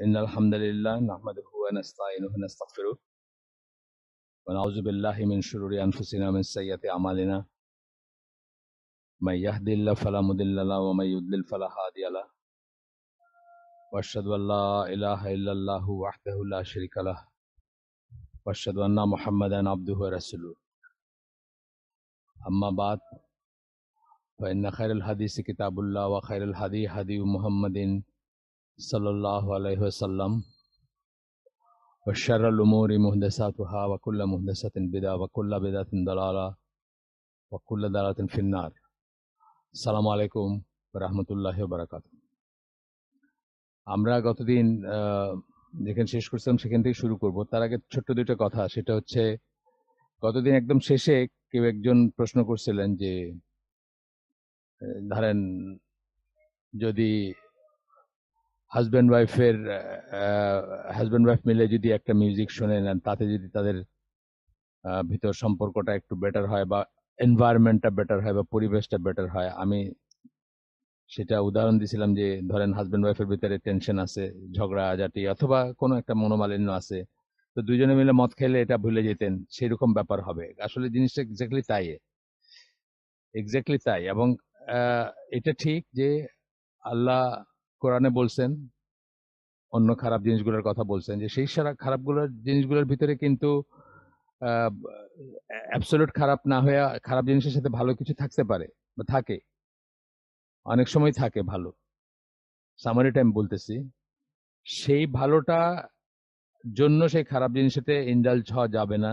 إن الحمد لله نحمده ونستعينه ونستغفره ونعوذ بالله من شرور أنفسنا ومن سيئات أعمالنا من يهد الله فلا مضل له ومن يضلل فلا هادي له وأشهد أن لا إله إلا الله وحده لا شريك له وأشهد أن محمدا عبده ورسوله أما بعد فإن خير الحديث كتاب الله وخير الهدي هدي محمد صلى الله عليه وسلم وشر الأمور محدثاتها وكل محدثة بدعة وكل بدعة ضلالة وكل ضلالة في النار আসসালামু আলাইকুম রহমতুল্লাহ বারাকাত। আমরা গতদিন যেখানে শেষ করছিলাম সেখান থেকে শুরু করব। তার আগে ছোট্ট দুইটা কথা, সেটা হচ্ছে গতদিন একদম শেষে কেউ একজন প্রশ্ন করছিলেন যে ধরেন যদি হাজব্যান্ড ওয়াইফ মিলে যদি একটা মিউজিক শুনে নেন, তাতে যদি তাদের ভিতর সম্পর্কটা একটু বেটার হয় বা এনভায়রনমেন্টটা বেটার হয় বা পরিবেশটা বেটার হয়। আমি সেটা উদাহরণ দিছিলাম যে ধরেন হাজব্যান্ড ওয়াইফের ভিতরে টেনশন আছে, ঝগড়া আজাটি অথবা কোনো একটা মনোমালিন্য আছে, তো দুজনে মিলে মদ খেলে এটা ভুলে যেতেন, সেরকম ব্যাপার হবে। আসলে জিনিসটা এক্স্যাক্টলি তাই। এবং এটা ঠিক যে আল্লাহ কোরআনে বলছেন, অন্য খারাপ জিনিসগুলোর কথা বলছেন, যে সেই সারা জিনিসগুলোর ভিতরে কিন্তু অ্যাবসলিউট খারাপ না হয়ে খারাপ জিনিসের সাথে ভালো কিছু থাকতে পারে বা থাকে, অনেক সময় থাকে ভালো। সামারি টাইম বলতেছি, সেই ভালোটা জন্য সেই খারাপ জিনিসেতে ইন্ডালজ হওয়া যাবে না।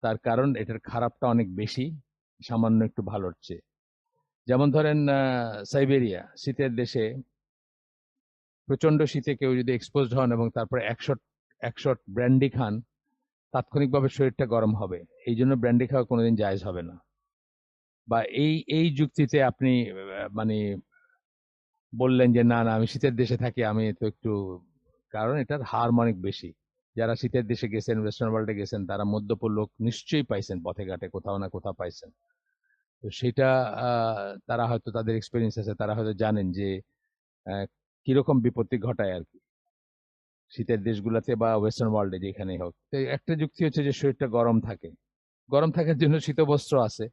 তার কারণ এটার খারাপটা অনেক বেশি সামান্য একটু ভালোর চেয়ে। যেমন ধরেন সাইবেরিয়া, শীতের দেশে, প্রচন্ড শীতে কেউ যদি এক্সপোজড হন এবং তারপরে একশট ব্র্যান্ডি খান, তাৎক্ষণিকভাবে শরীরটা গরম হবে। এই জন্য ব্র্যান্ডি খাওয়া কোনোদিন জায়েজ হবে না। বা এই এই যুক্তিতে আপনি মানে বললেন যে না না আমি শীতের দেশে থাকি, আমি তো একটু, কারণ এটার হার অনেক বেশি। যারা শীতের দেশে গেছেন, ওয়েস্টার্ন ওয়ার্ল্ডে গেছেন, তারা মদ্যপ লোক নিশ্চয়ই পাইছেন, পথে ঘাটে কোথাও না কোথাও পাইছেন। তো সেটা তারা হয়তো, তাদের এক্সপিরিয়েন্স আছে, তারা হয়তো জানেন যে কিরকম বিপত্তি ঘটায় আর কি শীতের দেশগুলোতে বা ওয়েস্টার্ন ওয়ার্ল্ডে যেখানেই হোক। তো একটা যুক্তি হচ্ছে যে শরীরটা গরম থাকে, গরম থাকার জন্য শীতবস্ত্র আছে,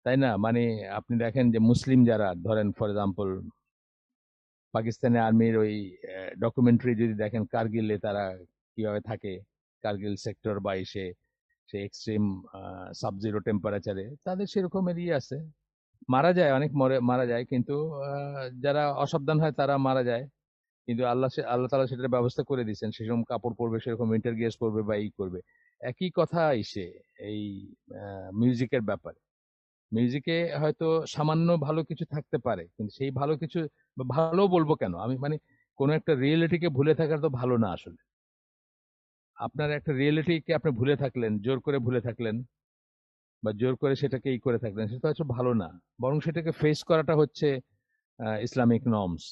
তাই না? মানে আপনি দেখেন যে মুসলিম যারা, ধরেন ফর এক্সাম্পল পাকিস্তানি আর্মির ওই ডকুমেন্টারি যদি দেখেন, কার্গিলে তারা কিভাবে থাকে, কার্গিল সেক্টর 22-এ, সে এক্সট্রিম সাবজিরো টেম্পারেচারে তাদের সেরকমের আছে। মারা যায়, অনেক মারা যায়, কিন্তু যারা অসাবধান হয় তারা মারা যায়। কিন্তু আল্লাহ তাআলা সেটার ব্যবস্থা করে দিয়েছেন, সেরকম কাপড় পরবে, সেরকম উইন্টার গিয়ার্স পরবে বা এই করবে। একই কথা এসে এই মিউজিকের ব্যাপারে, মিউজিকে হয়তো সামান্য ভালো কিছু থাকতে পারে, কিন্তু সেই ভালো কিছু, ভালো বলবো কেন আমি, মানে কোনো একটা রিয়েলিটিকে ভুলে থাকার তো ভালো না আসলে। আপনার একটা রিয়েলিটিকে আপনি ভুলে থাকলেন, জোর করে ভুলে থাকলেন, বা জোর করে সেটাকে করে থাকলেন, সেটা হচ্ছে ভালো না। বরং সেটাকে ফেস করাটা হচ্ছে ইসলামিক নর্মস,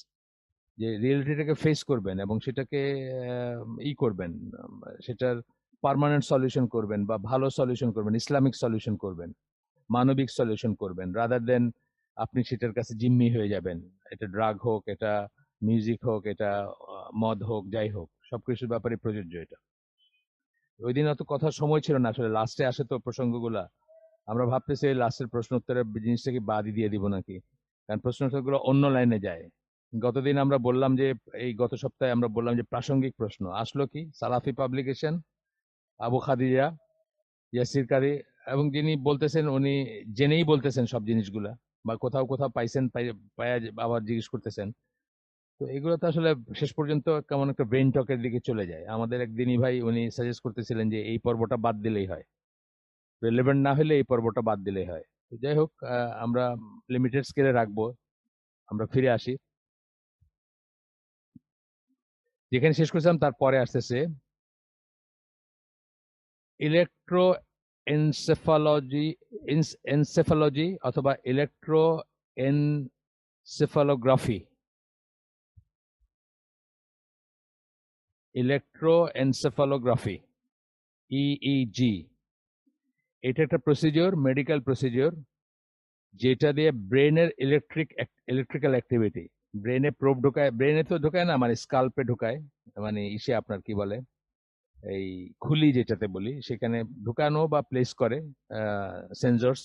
যে রিয়েলিটিটাকে ফেস করবেন এবং সেটাকে করবেন, সেটার পার্মানেন্ট সলিউশন করবেন বা ভালো সলিউশন করবেন, ইসলামিক সলিউশন করবেন, মানবিক সলিউশন করবেন, রাদার দেন আপনি সেটার কাছে জিম্মি হয়ে যাবেন। এটা ড্রাগ হোক, এটা মিউজিক হোক, এটা মদ হোক, যাই হোক, সবকিছুর ব্যাপারে প্রযোজ্য এটা। ওই দিন অত কথার সময় ছিল না আসলে, লাস্টে আসে তো প্রসঙ্গগুলা। আমরা ভাবতেছি লাস্টের প্রশ্ন উত্তরের জিনিসটাকে বাদই দিয়ে দিব নাকি, কারণ প্রশ্ন উত্তরগুলো অন্য লাইনে যায়। গতদিন আমরা বললাম যে, এই গত সপ্তাহে আমরা বললাম যে প্রাসঙ্গিক প্রশ্ন আসলো কি, সালাফি পাবলিকেশন, আবু খাদিজা, ইয়াসির কারি, এবং যিনি বলতেছেন উনি জেনেই বলতেছেন সব জিনিসগুলা, বা কোথাও কোথাও পাইছেন, পাইয়া আবার জিজ্ঞেস করতেছেন। তো এগুলো তো আসলে শেষ পর্যন্ত কেমন একটা ব্রেন টকের দিকে চলে যায়। আমাদের একদিনই ভাই উনি সাজেস্ট করতেছিলেন যে এই পর্বটা বাদ দিলেই হয়, রেলেভেন্ট না হলে এই পর্বটা বাদ দিলেই হয়। তো যাই হোক, আমরা লিমিটেড স্কেলে রাখবো। আমরা ফিরে আসি যেখানে শেষ করেছিলাম, তারপরে আসতেছে ইলেকট্রো এনসেফালজি, এনসেফালজি অথবা electro encephalography, electro encephalography, EEG. এটা একটা প্রসিডিওর, মেডিকেল প্রসিডিওর, যেটা দিয়ে ব্রেনের ইলেকট্রিক্যাল অ্যাক্টিভিটি, ব্রেনে প্রোব ঢোকায়, ব্রেনে তো ঢোকায় না, মানে স্কাল্পে ঢোকায়, মানে ইসে আপনার কি বলে এই খুলি যেটাতে বলি, সেখানে ঢুকানো বা প্লেস করে সেন্সরস,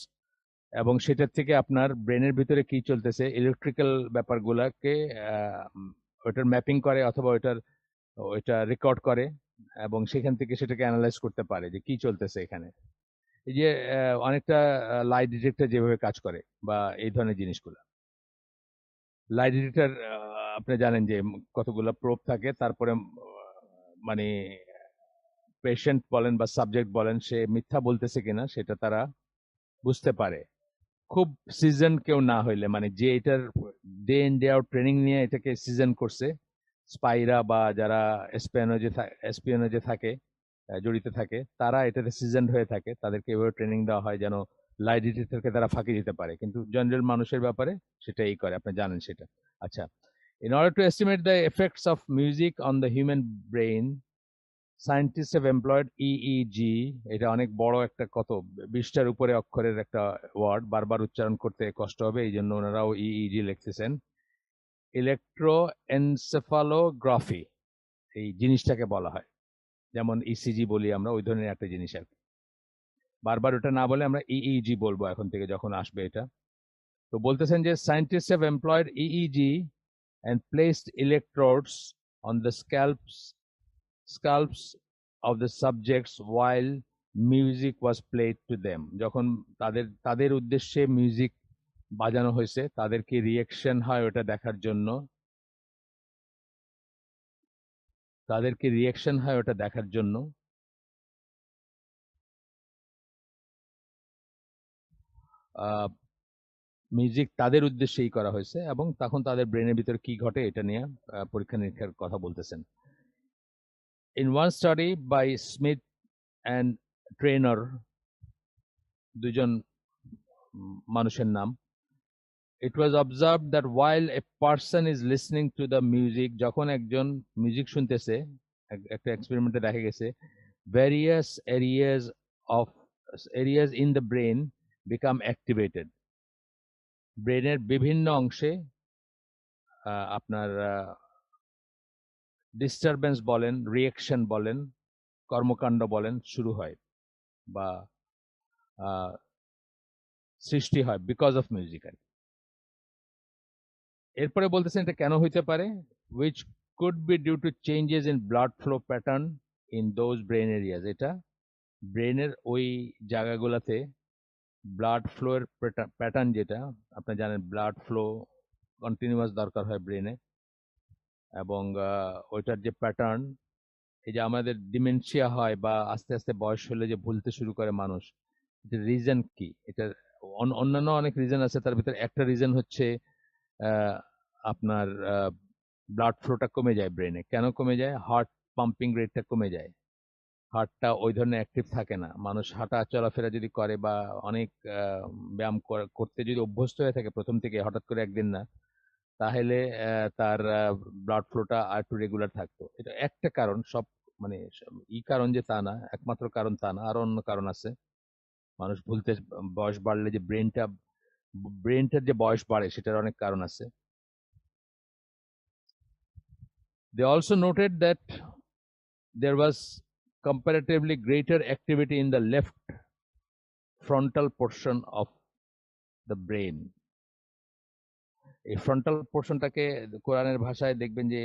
এবং সেটার থেকে আপনার ব্রেনের ভিতরে কি চলতেছে ইলেকট্রিক্যাল ব্যাপারগুলাকে ওইটার ম্যাপিং করে, অথবা ওইটা রেকর্ড করে, এবং সেখান থেকে সেটাকে অ্যানালাইজ করতে পারে যে কি চলতেছে এখানে। এই যে অনেকটা লাইট ডিটেক্টর যেভাবে কাজ করে বা এই ধরনের জিনিসগুলো। লাইট ডিটেক্টর আপনি জানেন যে কতগুলো প্রোব থাকে, তারপরে মানে পেশেন্ট বলেন বা সাবজেক্ট বলেন, সে মিথ্যা বলতেছে কিনা সেটা তারা বুঝতে পারে। খুব সিজন কেউ না হইলে, মানে যে এটার day in day out training নিয়ে এটাকে সিজন করছে, স্পাইরা বা যারা এসপিএনজে থাকে, জড়িত থাকে, তারা এটাতে সিজনড হয়ে থাকে, তাদেরকে এভাবে ট্রেনিং দেওয়া হয় যেন লাই ডিটেক্টরকে তারা ফাঁকি দিতে পারে। কিন্তু জেনারেল মানুষের ব্যাপারে সেটা এই করে, আপনি জানেন সেটা। আচ্ছা, in order to estimate the effects of music on the human brain, scientist have employed EEG. এটা অনেক বড় একটা, কত 20টার উপরে অক্ষরের একটা ওয়ার্ড, বারবার উচ্চারণ করতে কষ্ট হবে, এই জন্য ওনারাও ইইজি লিখতেছেন। ইলেকট্রোএনসেফালোগ্রাফি এই জিনিসটাকে বলা হয়, যেমন ইসিজি বলি আমরা, ওই ধরনের একটা জিনিস আর কি। বারবার ওটা না বলে আমরা ইইজি বলবো এখন থেকে যখন আসবে এটা। তো বলতেছেন যে scientist have employed EEG and placed electrodes on the scalps of the subjects while music was played to them. যখন তাদের উদ্দেশ্যে মিউজিক বাজানো হয়েছে, তাদের কি রিঅ্যাকশন হয় ওটা দেখার জন্য, মিউজিক তাদের উদ্দেশ্যেই করা হয়েছে, এবং তখন তাদের ব্রেনের ভিতরে কি ঘটে এটা নিয়ে পরীক্ষা নিরীক্ষার কথা বলতেছেন। In one study by Smith and Trainor, দুজন মানুষের নাম, it was observed that while a person is listening to the music, যখন একজন মিউজিক শুনতেছে, একটা এক্সপেরিমেন্টে দেখা গেছে various areas in the brain become activated. ব্রেনের বিভিন্ন অংশে আপনার ডিস্টারবেন্স বলেন, রিঅ্যাকশন বলেন, কর্মকাণ্ড বলেন শুরু হয় বা সৃষ্টি হয় বিকজ অফ মিউজিক। এরপরে বলতেছেন এটা কেন হইতে পারে, which could be due to changes in blood flow pattern in those brain areas. এটা ব্রেনের ওই জায়গাগুলোতে ব্লাড ফ্লো এর প্যাটার্ন, যেটা আপনি জানেন ব্লাড ফ্লো কন্টিনিউয়াস দরকার হয় ব্রেনে, এবং ওইটার যে প্যাটার্ন, এই যে আমাদের ডিমেনশিয়া হয় বা আস্তে আস্তে বয়স হলে যে ভুলতে শুরু করে মানুষ, এটার রিজন কি? এটার অন্যান্য অনেক রিজন আছে, তার ভিতরে একটা রিজন হচ্ছে আপনার ব্লাড ফ্লোটা কমে যায় ব্রেনে। কেন কমে যায়? হার্ট পাম্পিং রেটটা কমে যায়, হার্টটা ওই ধরনের অ্যাক্টিভ থাকে না। মানুষ হাঁটা চলাফেরা যদি করে বা অনেক ব্যায়াম করতে যদি অভ্যস্ত হয়ে থাকে প্রথম থেকে, হঠাৎ করে একদিন না, তাহলে তার ব্লাড ফ্লোটা আর একটু রেগুলার থাকতো। এটা একটা কারণ, সব মানে কারণ যে তা না, একমাত্র কারণ তা না, আরো অন্য কারণ আছে। মানুষ ভুলতে, বয়স বাড়লে যে ব্রেনটার যে বয়স বাড়ে সেটার অনেক কারণ আছে। They also noted that there was comparatively greater activity in the left frontal portion of the brain. এই ফ্রন্টাল পোর্শনটাকে কোরআনের ভাষায় দেখবেন যে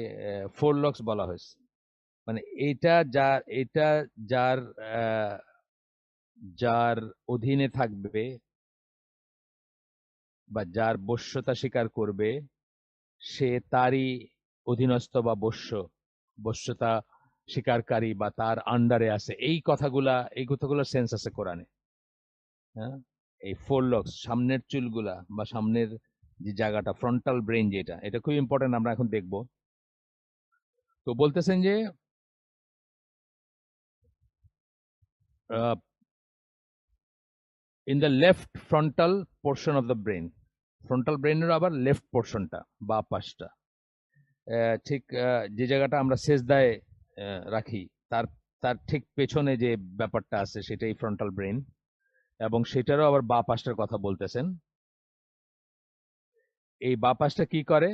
ফোরলক্স বলা হয়েছে। মানে এটা যার যার অধীনে থাকবে বা যার বশ্যতা স্বীকার করবে, সে তারই অধীনস্থ বা বশ্যতা স্বীকারকারী বা তার আন্ডারে আছে। এই কথাগুলোর সেন্স আছে কোরআনে। হ্যাঁ, এই ফোরলক্স, সামনের চুলগুলা বা সামনের যে জায়গাটা, ফ্রন্টাল ব্রেন যেটা, এটা খুব ইম্পর্টেন্ট, আমরা এখন দেখব। তো বলতেছেন যে in the left frontal portion of the brain, frontal ব্রেনের আবার লেফট পোর্শনটা বা পাশটা, ঠিক যে জায়গাটা আমরা সেজদায় রাখি, তার তার ঠিক পেছনে যে ব্যাপারটা আছে সেটাই ফ্রন্টাল ব্রেন, এবং সেটারও আবার বা পাশটার কথা বলতেছেন। এই বা পাশটা কি করে?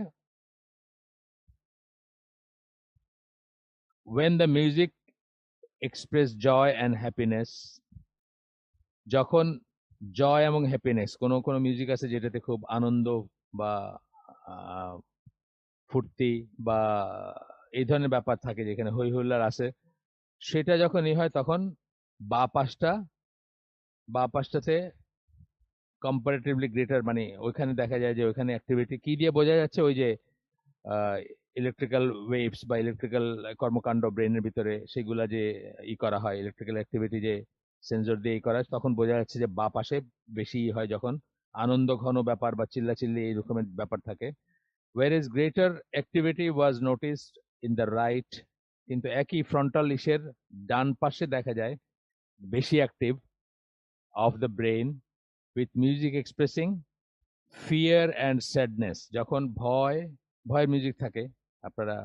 when the music express joy and happiness, যখন জয় এবং হ্যাপিনেস, কোন কোন মিউজিক আছে যেটাতে খুব আনন্দ বা ফুর্তি বা এই ধরনের ব্যাপার থাকে, যেখানে হই হুল্লার আছে, সেটা যখনই হয় তখন বা পাশটাতে কম্পারেটিভলি গ্রেটার, মানে ওইখানে দেখা যায় যে ওইখানে অ্যাক্টিভিটি কি দিয়ে বোঝা যাচ্ছে, ওই যে ইলেকট্রিক্যাল ওয়েভস বা ইলেকট্রিক্যাল কর্মকাণ্ড ব্রেনের ভিতরে সেগুলা যে করা হয়, ইলেকট্রিক্যাল অ্যাক্টিভিটি যে সেন্সর দিয়ে করা হয়, তখন বোঝা যাচ্ছে যে বা পাশে বেশি হয় যখন আনন্দ ঘন ব্যাপার বা চিল্লাচিল্লি এই রকমের ব্যাপার থাকে। whereas greater activity was noticed in the right, কিন্তু একই ফ্রন্টাল ইসের ডান পাশে দেখা যায় বেশি active of the brain with music expressing fear and sadness, যখন ভয়ের মিউজিক থাকে। আপনারা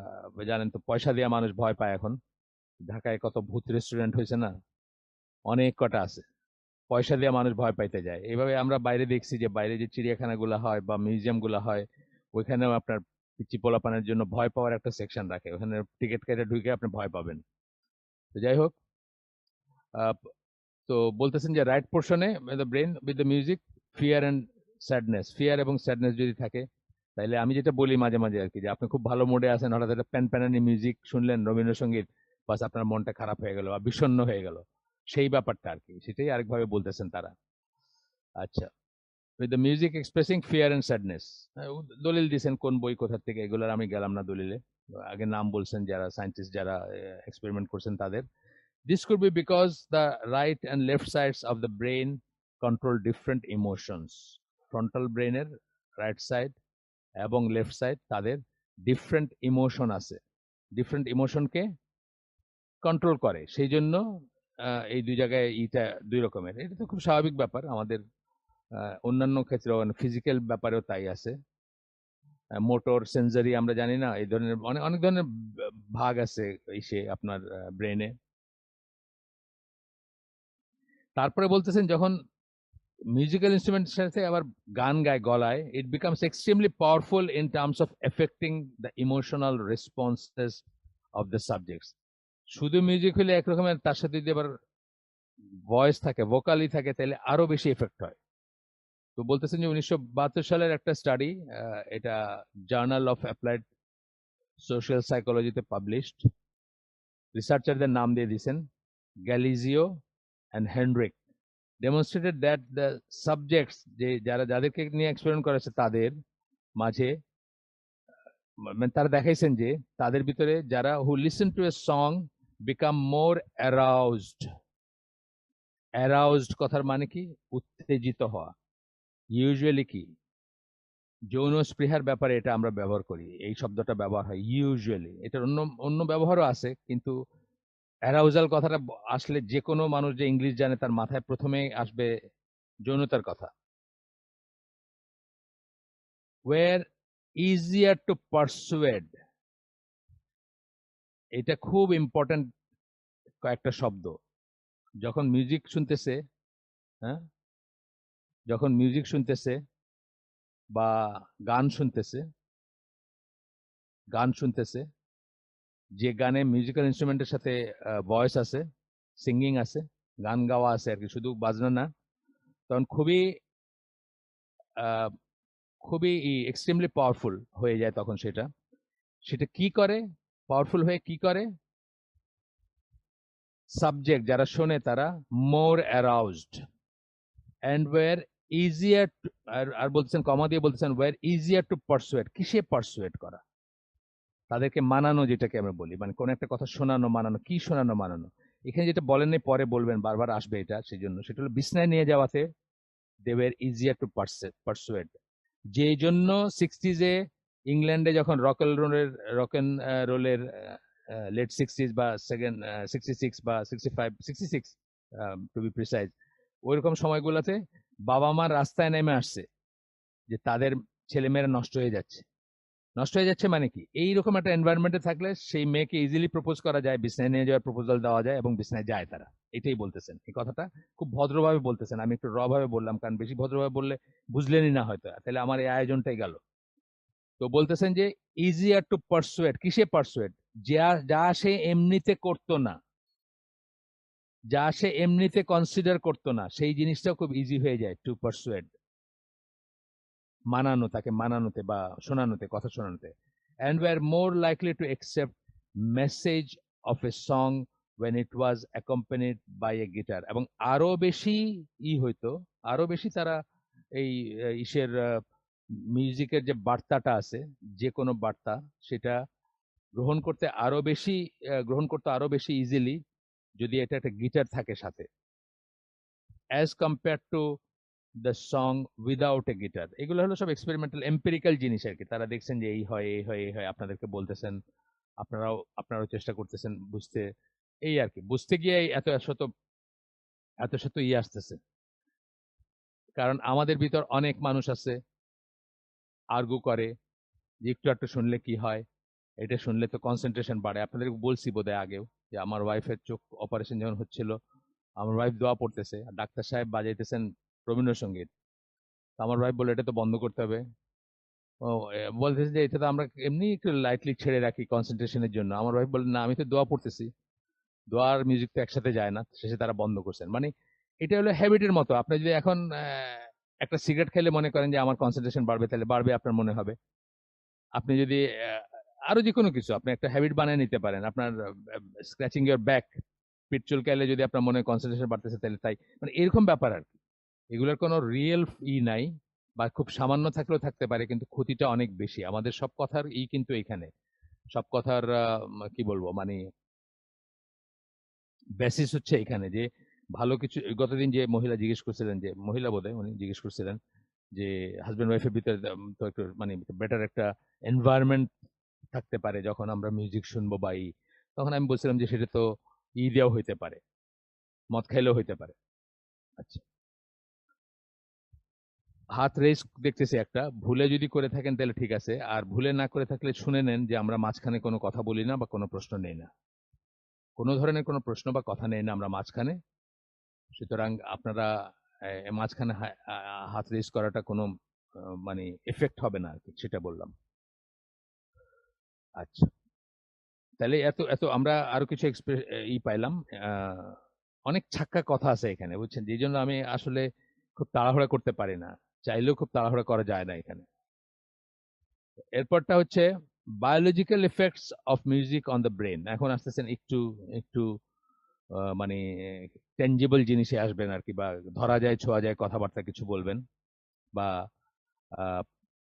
জানেন তো, পয়সা দিয়ে মানুষ ভয় পায় এখন। ঢাকায় কত ভূত রেস্টুরেন্ট হয়েছে না, অনেক কটা আছে, পয়সা দিয়ে মানুষ ভয় পাইতে যায়। এইভাবে আমরা বাইরে দেখছি যে বাইরে যে চিড়িয়াখানাগুলো হয় বা মিউজিয়াম গুলো হয়, ওইখানেও আপনার পিচ্চি পোলাপানের জন্য ভয় পাওয়ার একটা সেকশন রাখে, ওখানে টিকিট কেটে ঢুকে আপনি ভয় পাবেন। তো যাই হোক, তো বলতেছেন যে রাইট পোর্শনে the brain with the music fear and sadness, fear এবং স্যাডনেস যদি থাকে, তাহলে আমি যেটা বলি মাঝে মাঝে আর কি, যে আপনি খুব ভালো মুডে আছেন, হঠাৎ একটা প্যানপ্যানানি মিউজিক শুনলেন, রবীন্দ্রসঙ্গীত, বাস আপনার মনটা খারাপ হয়ে গেল বা বিষণ্ণ হয়ে গেল, সেই ব্যাপারটা আর কি, সেটাই আরেকভাবে বলতেছেন তারা। আচ্ছা, with the music expressing fear and sadness, দলিল দিয়েছেন কোন বই কোথা থেকে, এগুলোর আমি গেলাম না দলিলে, আগে নাম বলছেন যারা সায়েন্টিস্ট যারা এক্সপেরিমেন্ট করছেন তাদের। This could be because the right and left sides of the brain control different emotions. Frontal brain এর right side এবং left side তাদের different emotion আছে, different emotion কে কন্ট্রোল করে, সেই জন্য এই দুই জায়গায় এটা দুই রকমের। এটা তো খুব স্বাভাবিক ব্যাপার, আমাদের অন্যান্য ক্ষেত্রে ফিজিক্যাল ব্যাপারেও তাই আছে। মোটর সেন্সরি আমরা জানি না, এই ধরনের অনেক অনেক ধরনের ভাগ আছে সে আপনার ব্রেনে। তারপরে বলতেছেন যখন মিউজিক্যাল ইনস্ট্রুমেন্টের সাথে আবার গান গায় গলায়, it becomes extremely powerful in terms of affecting the emotional responses of the subjects. শুধু মিউজিক হলে একরকমের, তার সাথে যদি আবার ভয়েস থাকে, ভোকালি থাকে, তাহলে আরো বেশি এফেক্ট হয়। তো বলতেছেন যে 1972 সালের একটা স্টাডি, এটা জার্নাল অফ অ্যাপ্লাইড সোশ্যাল সাইকোলজিতে পাবলিশড, রিসার্চারদের নাম দিয়ে দিয়েছেন Galizio and Hendrick, demonstrated that the subjects যে যাদেরকে নিয়ে এক্সপেরিমেন্ট করেছে তাদের মাঝে, মানে তারা দেখাইছেন যে তাদের ভিতরে যারা who listen to a song become more aroused কথার মানে কি, উত্তেজিত হওয়া। ইউজুয়ালি কি, যৌন স্পৃহার ব্যাপারে এটা আমরা ব্যবহার করি, এই শব্দটা ব্যবহার হয় ইউজুয়ালি, এটার অন্য অন্য ব্যবহারও আছে, কিন্তু অ্যারাউজাল কথাটা আসলে যে কোনো মানুষ যে ইংলিশ জানে তার মাথায় প্রথমে আসবে যৌনতার কথা। were easier to persuade, এটা খুব ইম্পর্টেন্ট কয়েকটা শব্দ। যখন মিউজিক শুনতেছে, হ্যাঁ, যখন মিউজিক শুনতেছে বা গান শুনতেছে, যে গানে মিউজিক্যাল ইনস্ট্রুমেন্টের সাথে ভয়েস আছে, সিঙ্গিং আছে, গান গাওয়া আছে আর কি, শুধু বাজনা না, তখন খুবই খুবই এক্সট্রিমলি পাওয়ারফুল হয়ে যায় তখন। সেটা কি করে, পাওয়ারফুল হয়ে কি করে, সাবজেক্ট যারা শোনে তারা মোর অ্যারাউজড অ্যান্ড ওয়ার ইজিয়ার, আর বলতেছেন কমা দিয়ে বলতেছেন ওয়ার ইজিয়ার টু পারসুয়েট, কিসে পারসুয়েট করা, তাদেরকে মানানো, যেটাকে আমরা বলি, মানে কোন একটা কথা শোনানো, মানানো, কি শোনানো, মানানো। এখানে যেটা বলেননি, পরে বলবেন, বারবার আসবে এটা, সেই জন্য সেটা হলো বিছনায় নিয়ে যাওয়াতে they were easier to persuade. যেই জন্য 60s-এ ইংল্যান্ডে যখন রকেন রোলের লেট 60s বা সেকেন্ড 66 বা 66 টু বি প্রিসাইজ, ওইরকম সময়গুলোতে বাবা মা রাস্তায় নেমে আসছে যে তাদের ছেলেমেয়েরা নষ্ট হয়ে যাচ্ছে মানে কি, এইরকম একটা এনভায়রনমেন্টে থাকলে সেই মেয়েকে ইজিলি প্রপোজ করা যায়, বিছনায় নিয়ে যাওয়ার প্রপোজাল দেওয়া যায় এবং বিছনায় যায় তারা। এটাই বলতেছেন, এই কথাটা খুব ভদ্রভাবে বলতেছেন, আমি একটু র ভাবে বললাম, কারণ বেশি ভদ্রভাবে বললে বুঝলেনই না হয়তো, তাহলে আমার এই আয়োজনটাই গেল। তো বলতেছেন যে ইজিয়ার টু পারসুয়েট, কিসে পারসুয়েট, যা যা সে এমনিতে করতো না, যা সে এমনিতে কনসিডার করতো না, সেই জিনিসটাও খুব ইজি হয়ে যায় টু পারসুয়েড, মানানো, তাকে মানানোতে বা শোনানোতে, কথা শোনানোতে। And were more likely to accept message of a song when it was accompanied by a guitar, এবং আরো বেশি হইতো, আরো বেশি তারা এই ইসের মিউজিকের যে বার্তাটা আছে, যে কোনো বার্তা, সেটা গ্রহণ করতে আরো বেশি গ্রহণ করতে আরো বেশি ইজিলি যদি এটা একটা গিটার থাকে সাথে, as compare to the song without a guitar. এগুলো হলো সব এক্সপেরিমেন্টাল এম্পিরিক্যাল জিনিস আর কি। তারা দেখছেন যে এই হয়, এই হয়, এই হয়, আপনাদেরকে বলতেছেন, আপনারাও চেষ্টা করতেছেন বুঝতে, এই আর কি। বুঝতে গিয়ে এত শত আসতেছে। কারণ আমাদের ভিতর অনেক মানুষ আছে আর্গু করে যে একটু একটু শুনলে কি হয়, এটা শুনলে তো কনসেন্ট্রেশন বাড়ে। আপনাদেরকে বলছি বোধহয় আগেও যে আমার ওয়াইফের চোখ অপারেশন যখন হচ্ছিল, আমার ওয়াইফ দোয়া পড়তেছে, আর ডাক্তার সাহেব বাজাইতেছেন রবীন্দ্রসঙ্গীত। আমার ওয়াইফ বলে এটা তো বন্ধ করতে হবে। ও বলতেছে যে এটা তো আমরা এমনি একটু লাইটলি ছেড়ে রাখি কনসেন্ট্রেশনের জন্য। আমার ওয়াইফ বলে না, আমি তো দোয়া পড়তেছি, দোয়া আর মিউজিক তো একসাথে যায় না। শেষে তারা বন্ধ করছেন। মানে এটা হলো হ্যাবিটের মতো। আপনি যদি এখন একটা সিগারেট খেলে মনে করেন যে আমার কনসেন্ট্রেশন বাড়বে, তাহলে বাড়বে, আপনার মনে হবে। আপনি যদি আরো যে কোনো কিছু আপনি একটা হ্যাবিট বানিয়ে নিতে পারেন, আপনার স্ক্র্যাচিং ইউর ব্যাক, পিঠ চুলকাইলে যদি আপনার মনে কনসেন্ট্রেশন বাড়তেছে, তাহলে তাই, মানে এরকম ব্যাপার আর কি। এগুলোর কোনো রিয়েল নাই, বা খুব সামান্য থাকলেও থাকতে পারে, কিন্তু ক্ষতিটা অনেক বেশি। আমাদের সব কথার কিন্তু এখানে, সব কথার কি বলবো, মানে বেসিস হচ্ছে এখানে যে ভালো কিছু। গতদিন যে মহিলা জিজ্ঞেস করছিলেন, যে মহিলা বোধহয় উনি জিজ্ঞেস করছিলেন যে হাজব্যান্ড ওয়াইফের ভিতরে তো একটু মানে বেটার একটা এনভায়রনমেন্ট থাকতে পারে যখন আমরা মিউজিক শুনবো বা তখন আমি বলছিলাম যে সেটা তো দেওয়া হইতে পারে, মদ খাইলেও হইতে পারে। আচ্ছা, হাত রেস দেখতেছি একটা, ভুলে যদি করে থাকেন তাহলে ঠিক আছে, আর ভুলে না করে থাকলে শুনে নেন যে আমরা মাঝখানে কোনো কথা বলি না বা কোনো প্রশ্ন নেই না, কোনো ধরনের কোনো প্রশ্ন বা কথা নেই না আমরা মাঝখানে। সুতরাং আপনারা মাঝখানে হাত রেস করাটা কোনো মানে এফেক্ট হবে না আর কি, সেটা বললাম। আচ্ছা, তাহলে এত এত আমরা আরো কিছু পাইলাম। অনেক ছাক্কা কথা আছে এখানে, বুঝছেন, যেই জন্য আমি আসলে খুব তাড়াহুড়া করতে পারি না, চাইলেও খুব তাড়াহুড়া করা যায় না এখানে। এরপরটা হচ্ছে biological effects of music on the brain. এখন আসতেছেন একটু একটু মানে টেঞ্জিবল জিনিসে আসবেন আর কি, বা ধরা যায় ছোঁয়া যায় কথাবার্তা কিছু বলবেন, বা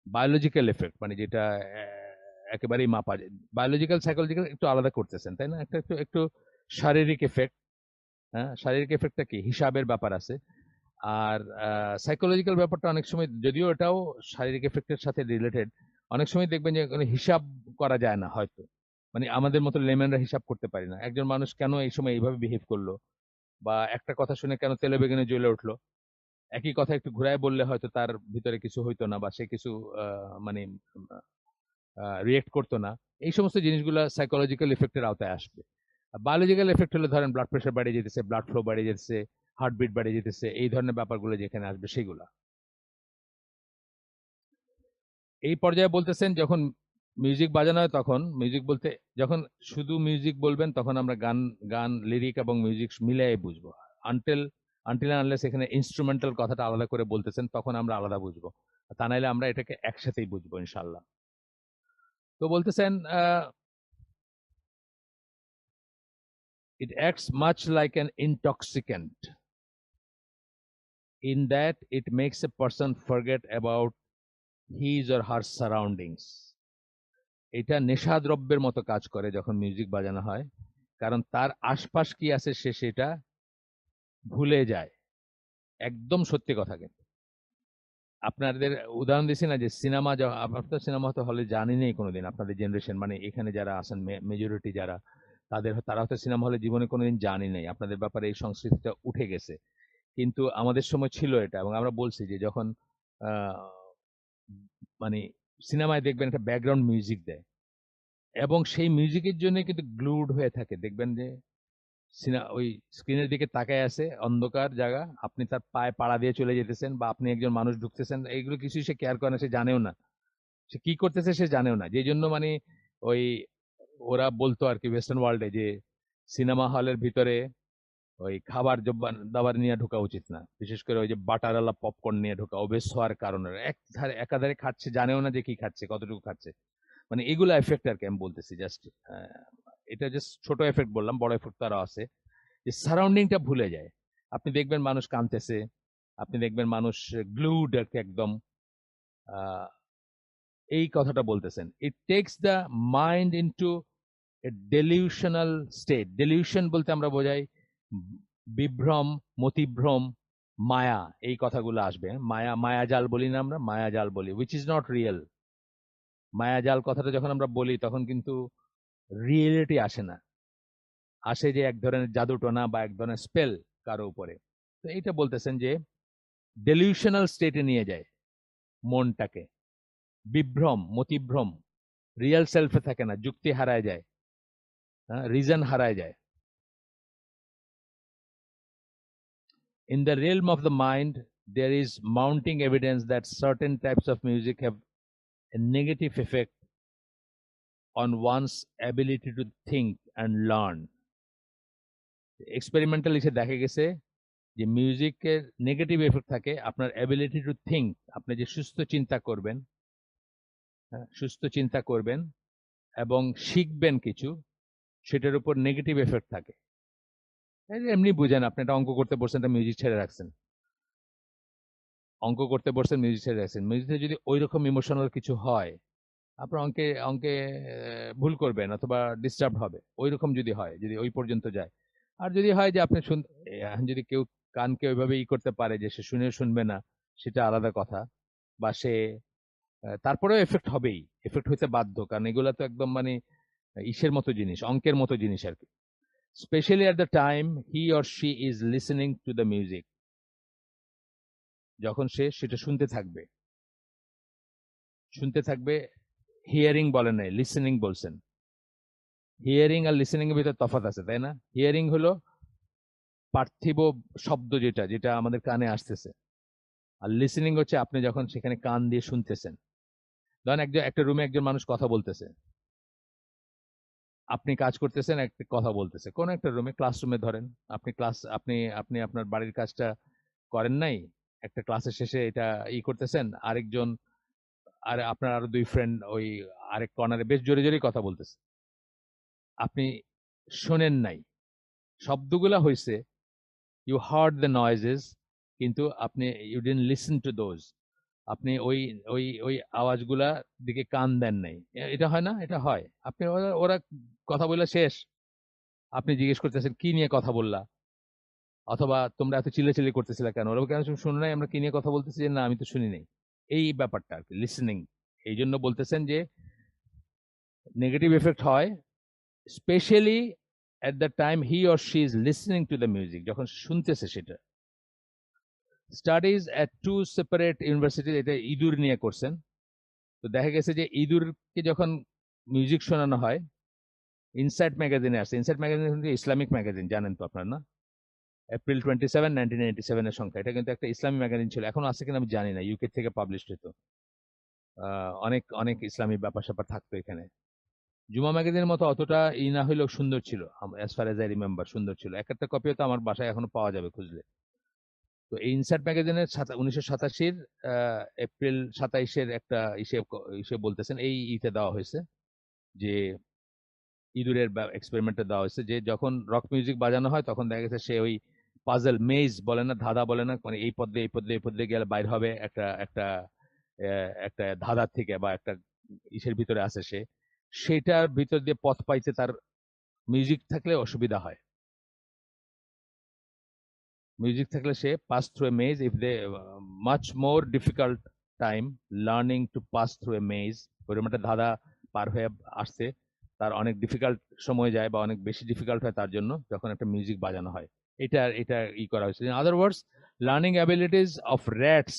বায়োলজিক্যাল এফেক্ট মানে যেটা একেবারেই মাপা যায়। বায়োলজিক্যাল সাইকোলজিক্যাল একটু আলাদা করতেছেন, তাই না? একটা একটু একটু শারীরিক এফেক্ট। হ্যাঁ, শারীরিক এফেক্টটা কি, হিসাবের ব্যাপার আছে। আর সাইকোলজিক্যাল ব্যাপারটা অনেক সময়, যদিও এটাও শারীরিক এফেক্টের সাথে রিলেটেড, অনেক সময় দেখবেন যে কোনো হিসাব করা যায় না হয়তো, মানে আমাদের মতো লেম্যানরা হিসাব করতে পারি না একজন মানুষ কেন এই সময় এইভাবে বিহেভ করলো, বা একটা কথা শুনে কেন তেলে বেগুনে জ্বলে উঠলো। একই কথা একটু ঘুরায় বললে হয়তো তার ভিতরে কিছু হইতো না, বা সে কিছু মানে রিয়েক্ট করতো না। এই সমস্ত জিনিসগুলো সাইকোলজিক্যাল এফেক্টের আওতায় আসবে। বায়োলজিক্যাল এফেক্ট হলে ধরেন ব্লাড প্রেশার বেড়ে যেতেছে, ব্লাড ফ্লো বেড়ে যেতেছে, হার্টবিট বেড়ে যেতেছে, এই ধরনের ব্যাপারগুলো যেখানে আসবে সেগুলা। এই পর্যায়ে বলতেছেন যখন মিউজিক বাজানো হয়, তখন মিউজিক বলতে যখন শুধু মিউজিক বলবেন তখন আমরা গান গান লিরিক এবং মিউজিক মিলাই বুঝবো। আনটিল আনটিল আনলেস এখানে ইনস্ট্রুমেন্টাল কথাটা আলাদা করে বলতেছেন, তখন আমরা আলাদা বুঝবো। তা নাইলে আমরা এটাকে একসাথেই বুঝবো ইনশাল্লাহ। তো বলতেছেন it acts much like an intoxicant in that it makes a person forget about his or her surroundings. এটা নেশাদ্রব্যের মতো কাজ করে যখন মিউজিক বাজানো হয়, কারণ তার আশপাশ কি আছে সে সেটা ভুলে যায়। একদম সত্যি কথা। কিন্তু আপনাদের উদাহরণ দিচ্ছি না যে সিনেমা, আপনার সিনেমা হয়তো হলে জানি নেই কোনোদিন, আপনাদের জেনারেশন মানে এখানে যারা আছেন মেজরিটি যারা, তারা হয়তো সিনেমা হলে জীবনে কোনোদিন জানি নেই, আপনাদের ব্যাপারে এই সংস্কৃতিটা উঠে গেছে। কিন্তু আমাদের সময় ছিল এটা, এবং আমরা বলছি যে যখন আহ, মানে সিনেমায় দেখবেন একটা ব্যাকগ্রাউন্ড মিউজিক দেয়, এবং সেই মিউজিকের জন্য কিন্তু গ্লুড হয়ে থাকে। দেখবেন যে ওই স্ক্রিনের দিকে তাকায় আছে, অন্ধকার জায়গা, আপনি তার পায়ে পাড়া দিয়ে চলে যেতেছেন, বা আপনি একজন মানুষ ঢুকতেছেন, এইগুলো কিছুই সে কেয়ার করে না, সে জানেও না সে কি করতেছে, সে জানেও না। যেই জন্য মানে ওই ওরা বলতো আর কি ওয়েস্টার্ন ওয়ার্ল্ডে যে সিনেমা হলের ভিতরে ওই খাবার দাবার নিয়ে ঢোকা উচিত না, বিশেষ করে ওই যে বাটারওয়ালা পপকর্ন নিয়ে ঢোকা অভ্যেস হওয়ার কারণে একাধারে খাচ্ছে, জানেও না যে কি খাচ্ছে, কতটুকু খাচ্ছে। মানে এগুলো এফেক্ট আর কি আমি বলতেছি, জাস্ট এটা জাস্ট ছোট এফেক্ট বললাম, বড় এফেক্ট তারা আছে যে সারাউন্ডিংটা ভুলে যায়। আপনি দেখবেন মানুষ কাঁদতেছে, আপনি দেখবেন মানুষ গ্লুড আর কি একদম, এই কথাটা বলতেছেন। It takes the mind into a delusional state. Delusion বলতে আমরা বোঝাই বিভ্রম, মতিভ্রম, মায়া, এই কথাগুলো আসবে। মায়াজাল বলি না আমরা, মায়াজাল বলি, উইচ ইজ নট রিয়েল। মায়াজাল কথাটা যখন আমরা বলি তখন কিন্তু রিয়েলিটি আসে না, আসে যে এক ধরনের জাদুটনা বা এক ধরনের স্পেল কারো উপরে। তো এইটা বলতেছেন যে ডেলিউশনাল স্টেটে নিয়ে যায় মনটাকে, বিভ্রম, মতিভ্রম, রিয়েল সেলফে থাকে না, যুক্তি হারায় যায়, রিজন হারায় যায়। In the realm of the mind, there is mounting evidence that certain types of music have a negative effect on one's ability to think and learn. Experimental হিসেবে দেখা গেছে যে মিউজিকের নেগেটিভ এফেক্ট থাকে আপনার অ্যাবিলিটি টু থিঙ্ক, আপনি যে সুস্থ চিন্তা করবেন এবং শিখবেন কিছু, সেটার উপর নেগেটিভ এফেক্ট থাকে। এমনি বুঝেন, আপনি একটা অঙ্ক করতে বসছেন, একটা মিউজিক ছেড়ে রাখছেন, মিউজিক ছেড়ে রাখছেন, মিউজিকে যদি ওই রকম ইমোশনাল কিছু হয়, আপনার অঙ্কে অঙ্কে ভুল করবেন অথবা ডিস্টার্ব হবে। ওই রকম যদি হয়, যদি ওই পর্যন্ত যায়। আর যদি হয় যে আপনি যদি কেউ কানকে ওইভাবে করতে পারে যে সে শুনবে না, সেটা আলাদা কথা। বা সে তারপরেও এফেক্ট হবেই, এফেক্ট হইতে বাধ্য, কারণ এগুলা তো একদম মানে ইসের মতো জিনিস, অঙ্কের মতো জিনিস আর কি। Specially at the time he or she is listening to the music, যখন সে সেটা শুনতে থাকবে। হিয়ারিং বলেন নাই, লিসেনিং বলছেন। হিয়ারিং আর লিসেনিং এর ভিতর তফাৎ আছে, তাই না? হিয়ারিং হলো পার্থিব শব্দ, যেটা যেটা আমাদের কানে আসতেছে, আর লিসেনিং হচ্ছে আপনি যখন সেখানে কান দিয়ে শুনতেছেন। ধরেন একটা রুমে একজন মানুষ কথা বলতেছে, আপনি কাজ করতেছেন, একটা কথা বলতেছে কোন একটা রুমে, ক্লাসরুমে ধরেন, আপনি আপনার বাড়ির কাজটা করেন নাই, একটা ক্লাসের শেষে এটা করতেছেন, আরেকজন আর আপনার আরো দুই ফ্রেন্ড ওই আরেক কর্নারে বেশ জোরে জোরে কথা বলতেছে, আপনি শোনেন নাই, শব্দগুলা হয়েছে, ইউ হার্ড দ্য নয়েজেস, কিন্তু আপনি you didn't listen to those, আপনি ওই ওই ওই আওয়াজগুলা দিকে কান দেন নাই। এটা হয় না? এটা হয়। আপনি ওরা কথা বলে শেষ, আপনি জিজ্ঞেস করতেছেন কি নিয়ে কথা বললা, অথবা তোমরা এত চিল্লাচিল্লি করতেছিলা কেন, ওরা কেন শুনে নাই আমরা কি নিয়ে কথা বলতেছি, যে না আমি তো শুনি নাই। এই ব্যাপারটা আর কি লিসেনিং। এই জন্য বলতেছেন যে নেগেটিভ এফেক্ট হয় specially at the time he or she is listening to the music, যখন শুনতেছে সেটা। Studies at two separate universities, এটা ইঁদুর নিয়ে করছেন। তো দেখা গেছে যে ইঁদুরকে যখন মিউজিক শোনানো হয়, ইনসাইট ম্যাগাজিনে আসছে, ইনসাইট ম্যাগাজিন কিন্তু ইসলামিক ম্যাগাজিন, জানেন তো আপনার না? এপ্রিল 27, 1997 এর সংখ্যা। এটা কিন্তু একটা ইসলামী ম্যাগাজিন ছিল, এখন আছে কিনা আমি জানি না, ইউকে থেকে পাবলিশ হতো। অনেক অনেক ইসলামী ব্যাপার স্যাপার থাকতো এখানে। জুমা ম্যাগাজিনের মতো অতটা না হইলেও সুন্দর ছিল, as far age I remember সুন্দর ছিল। একটা কপিও তো আমার বাসায় এখনো পাওয়া যাবে খুঁজলে। তো এই ইনসার্ট ম্যাগাজিনের 1987 এপ্রিল 27 একটা ইসে বলতেছেন, এই ইতে দেওয়া হয়েছে যে ইঁদুরের এক্সপেরিমেন্টে দেওয়া হয়েছে যে যখন রক মিউজিক বাজানো হয় তখন দেখা গেছে সে ওই পাজল মেজ বলে না, ধাঁধা বলে না, মানে এই পদ্মে গেলে বাইর হবে একটা একটা একটা ধাঁধার থেকে বা একটা ইসের ভিতরে আছে সে, সেটার ভিতর দিয়ে পথ পাইতে তার মিউজিক থাকলে অসুবিধা হয়। মিউজিক থাকলে সে pass through a maze, if they much more difficult time learning to pass through a maze, ওইরকম একটা ধাঁধা পার হয়ে আসছে, তার অনেক ডিফিকাল্ট সময় যায় বা অনেক বেশি ডিফিকাল্ট হয় তার জন্য যখন একটা মিউজিক বাজানো হয়। এটা করা হয়েছে। In other words, learning abilities of rats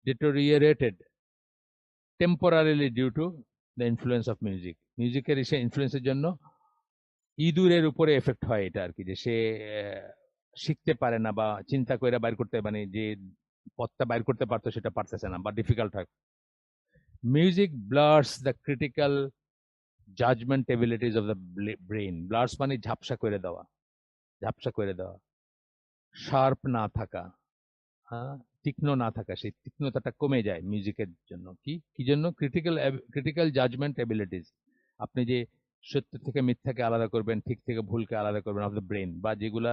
deteriorated temporarily due to the influence of music. মিউজিকের সে ইনফ্লুয়েন্সের জন্য ইঁদুরের উপরে এফেক্ট হয় এটা আর কি, যে সে শিখতে পারে না বা চিন্তা করে বাইর করতে, মানে যে পথটা বাইর করতে পারতো সেটা পারতেছে না বা ডিফিকাল্ট হয়। Music blurs the critical judgement abilities of the brain. Blurs মানে ঝাপসা করে দেওয়া, ঝাপসা করে দেওয়া, শার্প না থাকা, হ্যাঁ, তীক্ষ্ণ না থাকা, সেই তীক্ষ্ণতাটা কমে যায় মিউজিকের জন্য। কি কি জন্য? Critical judgement abilities. আপনি যে সত্য থেকে মিথ্যাকে আলাদা করবেন, ঠিক থেকে ভুলকে আলাদা করবেন অফ দ্য ব্রেন, বা যেগুলো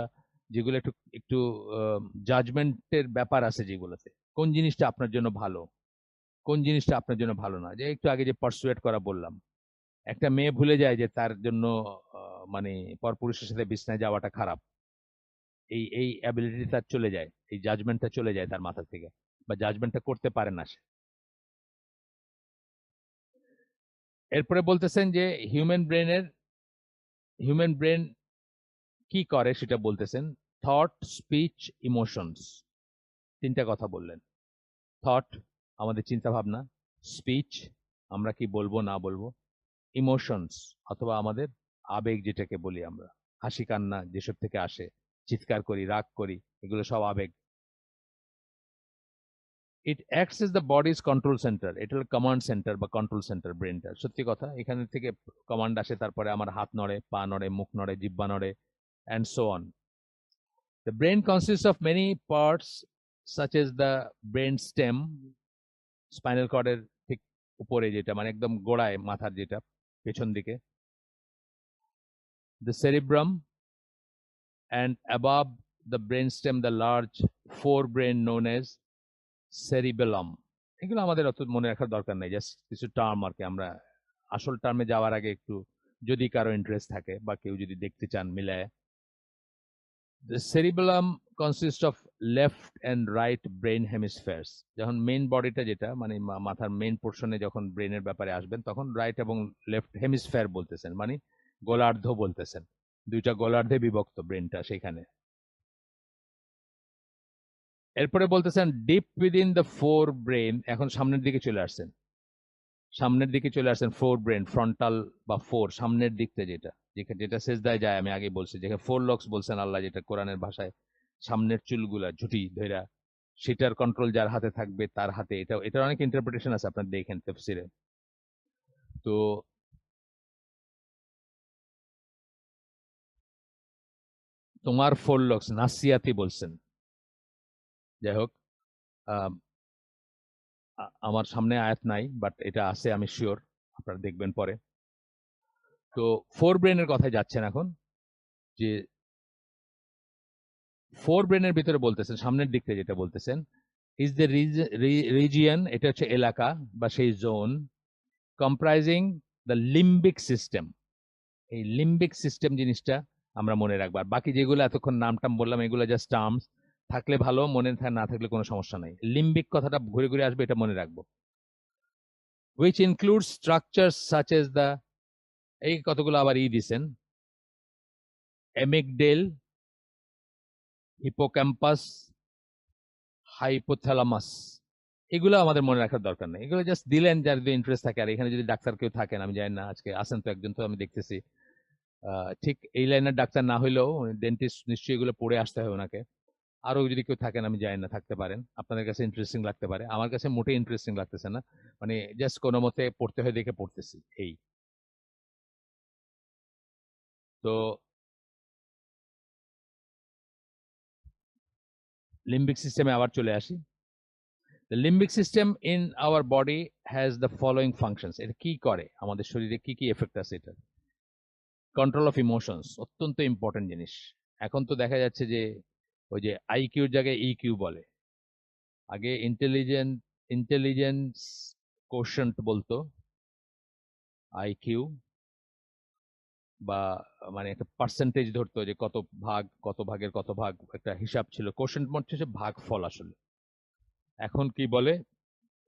একটু একটু জাজমেন্টের ব্যাপার আছে যেগুলোতে, কোন জিনিসটা আপনার জন্য ভালো, কোন জিনিসটা আপনার জন্য ভালো না। যে একটু আগে যে পারসুয়েট করা বললাম, একটা মেয়ে ভুলে যায় যে তার জন্য মানে পরপুরুষের সাথে বিছনায় যাওয়াটা খারাপ। এই অ্যাবিলিটি তার চলে যায়, এই জাজমেন্টটা চলে যায় তার মাথা থেকে, বা জাজমেন্টটা করতে পারে না সে। এরপরে বলতেছেন যে হিউম্যান ব্রেন কি করে সেটা বলতেছেন। থট, স্পিচ, ইমোশনস, তিনটা কথা বললেন। থট আমাদের চিন্তা ভাবনা, স্পিচ আমরা কি বলবো না বলবো, ইমোশনস অথবা আমাদের আবেগ যেটাকে বলি আমরা, হাসি কান্না যেসব থেকে আসে, চিৎকার করি, রাগ করি, এগুলো সব আবেগ। ইট acts as the bodies control centre. এটা হলো কমান্ড সেন্টার বা কন্ট্রোল সেন্টার ব্রেনটা। সত্যি কথা, এখান থেকে কমান্ড আসে, তারপরে আমার হাত নড়ে, পা নড়ে, মুখ নড়ে, জিহ্বা নড়ে, and so on. The brain consists of many parts such as the brain stem, spinal কর্ডের ঠিক উপরে যেটা, মানে একদম গোড়ায় মাথার যেটা পেছন দিকে, the cerebrum, and above the brainstem the large forebrain known as cerebellum. এগুলো আমাদের অত মনে রাখার দরকার নেই, জাস্ট কিছু টার্ম আর কি। আমরা আসল টার্মে যাওয়ার আগে একটু, যদি কারো ইন্টারেস্ট থাকে বা কেউ যদি দেখতে চান মিলায়, the cerebellum consists of left and right brain hemispheres. যখন মেইন বডিটা যেটা, মানে মাথার মেইন পোর্শনে যখন ব্রেনের ব্যাপারে আসবেন, তখন রাইট এবং লেফট হেমিস্ফেয়ার বলতেছেন, মানে গোলার্ধ বলতেছেন। দুইটা গোলার্ধে বিভক্ত ব্রেনটা সেখানে। এরপরে বলতেছেন deep within the four brain, এখন সামনের দিকে চলে আসছেন, সামনের দিকে চলে আসছেন। ফোর ব্রেন, ফ্রন্টাল বা ফোর, সামনের দিকটা যেটা, যেটা সেজদায় যায়, আমি আগে বলছি, যেখানে ফোর লক্স বলছেন আল্লাহ, যেটা কোরআনের ভাষায় সামনের চুলগুলা ঝুটি ধইরা, সেটার কন্ট্রোল যার হাতে থাকবে তার হাতে। এটার অনেক ইন্টারপ্রিটেশন আছে, আপনার দেখেন তাফসীরে। তো তোমার ফোর লক্স নাসিয়াতি বলছেন। যাই হোক, আমার সামনে আয়াত নাই, বাট এটা আছে আমি শিওর, আপনারা দেখবেন পরে। তো ফোর ব্রেনের কথায় যাচ্ছেন এখন, যে ফোর ব্রেনের ভিতরে বলতেছেন, সামনের দিক থেকে যেটা বলতেছেন, ইজ দ্য রিজিয়ন, এটা হচ্ছে এলাকা বা সেই zone, comprising the limbic system. এই লিম্বিক সিস্টেম জিনিসটা আমরা মনে রাখবো। আর বাকি যেগুলো এতক্ষণ নাম টাম বললাম, এগুলো জাস্ট টার্মস, থাকলে ভালো, মনে না থাকলে কোনো সমস্যা নাই। লিম্বিক কথাটা ঘুরে ঘুরে আসবে, এটা মনে রাখবো। which includes structures such as the, এই কতগুলো আবার দিছেন, এমিগডেল, হিপোক্যাম্পাস, হাইপোথ্যালামাস। এগুলো আমাদের মনে রাখার দরকার নেই, এগুলো জাস্ট দিলেন যার যদি ইন্টারেস্ট থাকে। আর এখানে যদি ডাক্তার কেউ থাকেন, আমি জানি না, আজকে আসেন তো একজন, তো আমি দেখতেছি ঠিক এই লাইনের ডাক্তার না হইলেও ডেন্টিস্ট, নিশ্চয়ই এগুলো পড়ে আসতে হবে ওনাকে। আরো যদি কেউ থাকেন, আমি জানি না, থাকতে পারেন, আপনাদের কাছে ইন্টারেস্টিং লাগতে পারে, আমার কাছে মোটেই ইন্টারেস্টিং লাগতেছে না। মানে জাস্ট কোনো মতে পড়তে হয় দেখে পড়তেছি এই। তো লিম্বিক সিস্টেমে আবার চলে আসি। The limbic system in our body has the following functions. এটা কি করে, আমাদের শরীরে কি কি এফেক্ট আছে এটা? কন্ট্রোল অফ ইমোশনস, অত্যন্ত ইম্পর্টেন্ট জিনিস। এখন তো দেখা যাচ্ছে যে ওই যে আইকিউর জায়গায় ইকিউ বলে। আগে ইন্টেলিজেন্স কোশেন্ট বলতো, আইকিউ, বা মানে একটা পার্সেন্টেজ ধরতো, যে কত ভাগ, কত ভাগের কত ভাগ, একটা হিসাব ছিল। কোশেন্ট হচ্ছে ভাগ ফল আসলে। এখন কি বলে?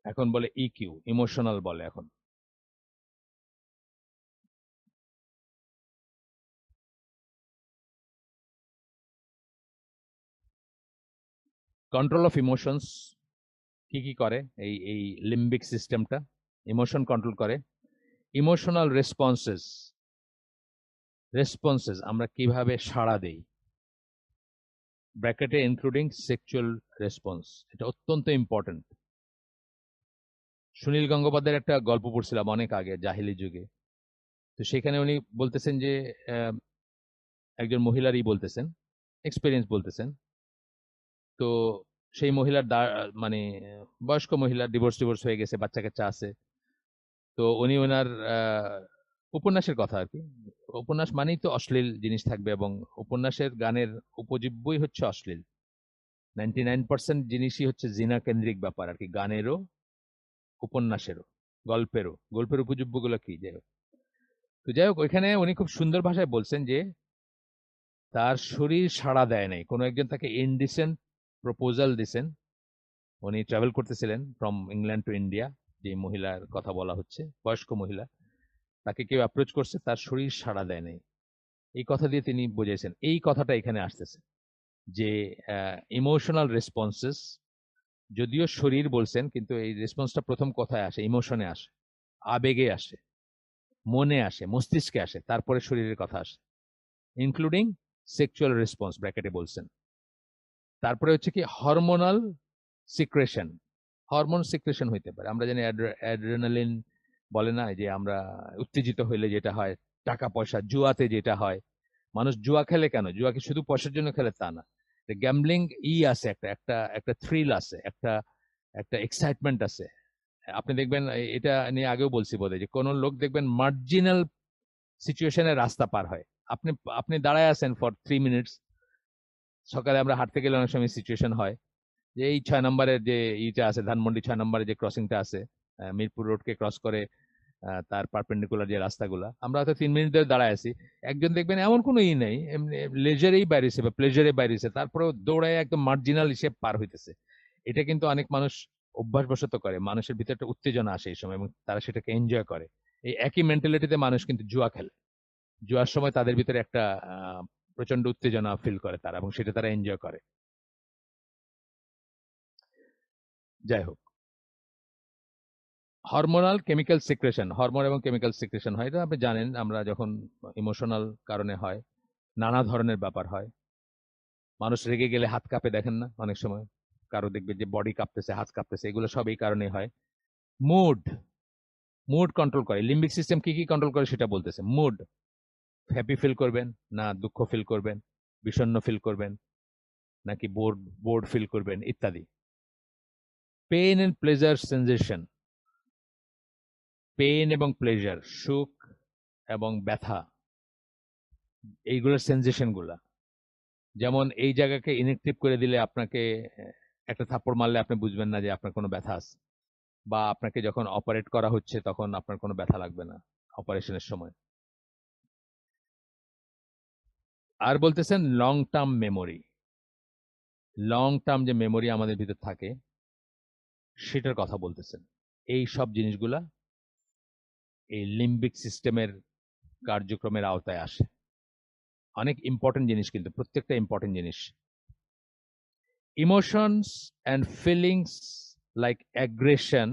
এখন বলে ইকিউ, ইমোশনাল বলে এখন। কন্ট্রোল অফ ইমোশনস কি কি করে? এই লিম্বিক সিস্টেমটা ইমোশন কন্ট্রোল করে। ইমোশনাল রেসপন্সেস, আমরা কিভাবে সাড়া দেই, ব্র্যাকেটে ইনক্লুডিং সেক্সুয়াল রেসপন্স, এটা অত্যন্ত ইম্পর্টেন্ট। সুনীল গঙ্গোপাধ্যায়ের একটা গল্প পড়ছিলাম অনেক আগে, জাহিলি যুগে। তো সেখানে উনি বলতেছেন যে একজন মহিলারই বলতেছেন, এক্সপিরিয়েন্স বলতেছেন। তো সেই মহিলার মানে বয়স্ক মহিলা, ডিভোর্স হয়ে গেছে, বাচ্চা কাচ্চা আছে। তো উনি ওনার উপন্যাসের কথা আর কি। উপন্যাস মানেই তো অশ্লীল জিনিস থাকবে, এবং উপন্যাসের গানের উপজীব্যই হচ্ছে অশ্লীল। 99% জিনিসই হচ্ছে জিনা কেন্দ্রিক ব্যাপার আর কি, গানেরও, উপন্যাসেরও, গল্পের উপজীব্য গুলো কি, যাই হোক। তো যাই হোক, ওইখানে উনি খুব সুন্দর ভাষায় বলছেন যে তার শরীর সাড়া দেয় নাই। কোনো একজন তাকে ইনডিসেন্ট প্রপোজাল দিছেন, উনি ট্রাভেল করতেছিলেন ফ্রম ইংল্যান্ড টু ইন্ডিয়া, যে মহিলার কথা বলা হচ্ছে, বয়স্ক মহিলা, তাকে কেউ অ্যাপ্রোচ করছে, তার শরীর সাড়া দেয় নাই। এই কথা দিয়ে তিনি বুঝেছেন, এই কথাটা এখানে আসতেছে যে ইমোশনাল রেসপন্সেস, যদিও শরীর বলছেন, কিন্তু এই রেসপন্সটা প্রথম কথায় আসে, ইমোশনে আসে, আবেগে আসে, মনে আসে, মস্তিষ্কে আসে, তারপরে শরীরের কথা আসে, ইনক্লুডিং সেক্সুয়াল রেসপন্স ব্র্যাকেটে বলছেন। তারপরে হচ্ছে কি হরমোনাল সিক্রেশন, হরমোন সিক্রেশন হইতে পারে। আমরা জানি অ্যাড্রেনালিন বলে না, যে আমরা উত্তেজিত হইলে যেটা হয়, টাকা পয়সা, জুয়াতে যেটা হয়। মানুষ জুয়া খেলে কেন? জুয়া কি শুধু পয়সার জন্য খেলে? তা না। গ্যাম্বলিং আছে, একটা একটা একটা থ্রিল আছে, একটা একটা এক্সাইটমেন্ট আছে। আপনি দেখবেন, এটা নিয়ে আগেও বলছি বোধহয়, যে কোন লোক দেখবেন মার্জিনাল সিচুয়েশনে রাস্তা পার হয়। আপনি আপনি দাঁড়ায় আছেন ফর 3 মিনিটস। সকালে আমরা হাঁটতে গেলে অনেক সময় সিচুয়েশন হয় যে এই 6 নম্বরের যে ইটা আছে, ধানমন্ডি 6 নম্বরে যে ক্রসিংটা আছে, মিরপুর রোডকে ক্রস করে তার পারপেন্ডিকুলার যে রাস্তাগুলা, আমরা হয়তো 3 মিনিট ধরে দাঁড়ায় আছি। একজন দেখবেন এমন কোনো নেই, এমনি লেজারেই বাইরেছে বা প্লেজারে বাইরেছে, তারপরেও দৌড়ায় একদম মার্জিনাল হিসেব পার হইতেছে। এটা কিন্তু অনেক মানুষ অভ্যাসবশত করে, মানুষের ভিতরে একটা উত্তেজনা আসে এই সময়, এবং তারা সেটাকে এনজয় করে। এই একই মেন্টালিটিতে মানুষ কিন্তু জুয়া খেলে। জুয়ার সময় তাদের ভিতরে একটা প্রচন্ড উত্তেজনা ফিল করে তারা, এবং সেটা তারা এনজয় করে। যাই হোক, হরমোনাল কেমিক্যাল সিক্রেশন, হরমোন এবং কেমিক্যাল সিক্রেশন হয়, এটা আপনি জানেন। আমরা যখন ইমোশনাল কারণে হয়, নানা ধরনের ব্যাপার হয়। মানুষ রেগে গেলে হাত কাঁপে, দেখেন না অনেক সময়? কারো দেখবে যে বডি কাঁপতেছে, হাত কাঁপতেছে, এগুলো সব এই কারণে হয়। মুড, মুড কন্ট্রোল করে। লিম্বিক সিস্টেম কি কি কন্ট্রোল করে সেটা বলতেছে। মুড, হ্যাপি ফিল করবেন না দুঃখ ফিল করবেন, বিষণ্ণ ফিল করবেন, নাকি বোর্ড বোর্ড ফিল করবেন, ইত্যাদি। Pain and pleasure sensation, pain এবং প্লেজার, সুখ এবং ব্যথা, এইগুলোর সেন্সেশন গুলা। যেমন এই জায়গাকে ইনএক্টিভ করে দিলে আপনাকে একটা থাপ্পড় মারলে আপনি বুঝবেন না যে আপনার কোনো ব্যথা আছে, বা আপনাকে যখন অপারেট করা হচ্ছে তখন আপনার কোনো ব্যথা লাগবে না অপারেশনের সময়। আর বলতেছেন long term memory, long term যে মেমোরি আমাদের ভিতর থাকে সেটার কথা বলতেছেন। এই সব জিনিসগুলা এই লিম্বিক সিস্টেমের কার্যক্রমের আওতায় আসে। অনেক ইম্পর্টেন্ট জিনিস, কিন্তু প্রত্যেকটা ইম্পর্টেন্ট জিনিস। Emotions and feelings like aggression,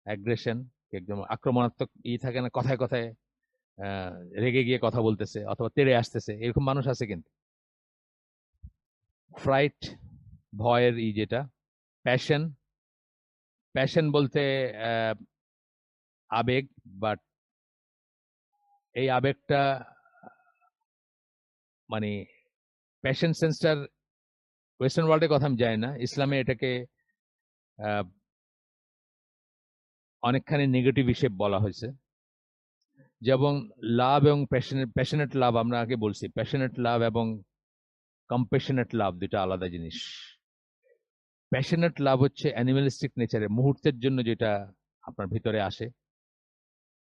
aggression একদম আক্রমণাত্মক থাকে না, কথায় কথায় রেগে গিয়ে কথা বলতেছে অথবা তেড়ে আসতেছে, এরকম মানুষ আছে কিন্তু। ফ্রাইট, ভয়ের যেটা। প্যাশন, প্যাশন বলতে আবেগ, বাট এই আবেগটা মানে প্যাশন সেন্সটার ওয়েস্টার্ন ওয়ার্ল্ডের কথা আমি জানি না, ইসলামে এটাকে অনেকখানি নেগেটিভ হিসেবে বলা হয়েছে। যেমন লাভ এবং প্যাশনেট লাভ, আমরা আগে বলছি, প্যাশনেট লাভ এবং কম্প্যাশনেট লাভ দুটা আলাদা জিনিস। প্যাশনেট লাভ হচ্ছে অ্যানিমালিস্টিক নেচারে, মুহূর্তের জন্য যেটা আপনার ভিতরে আসে,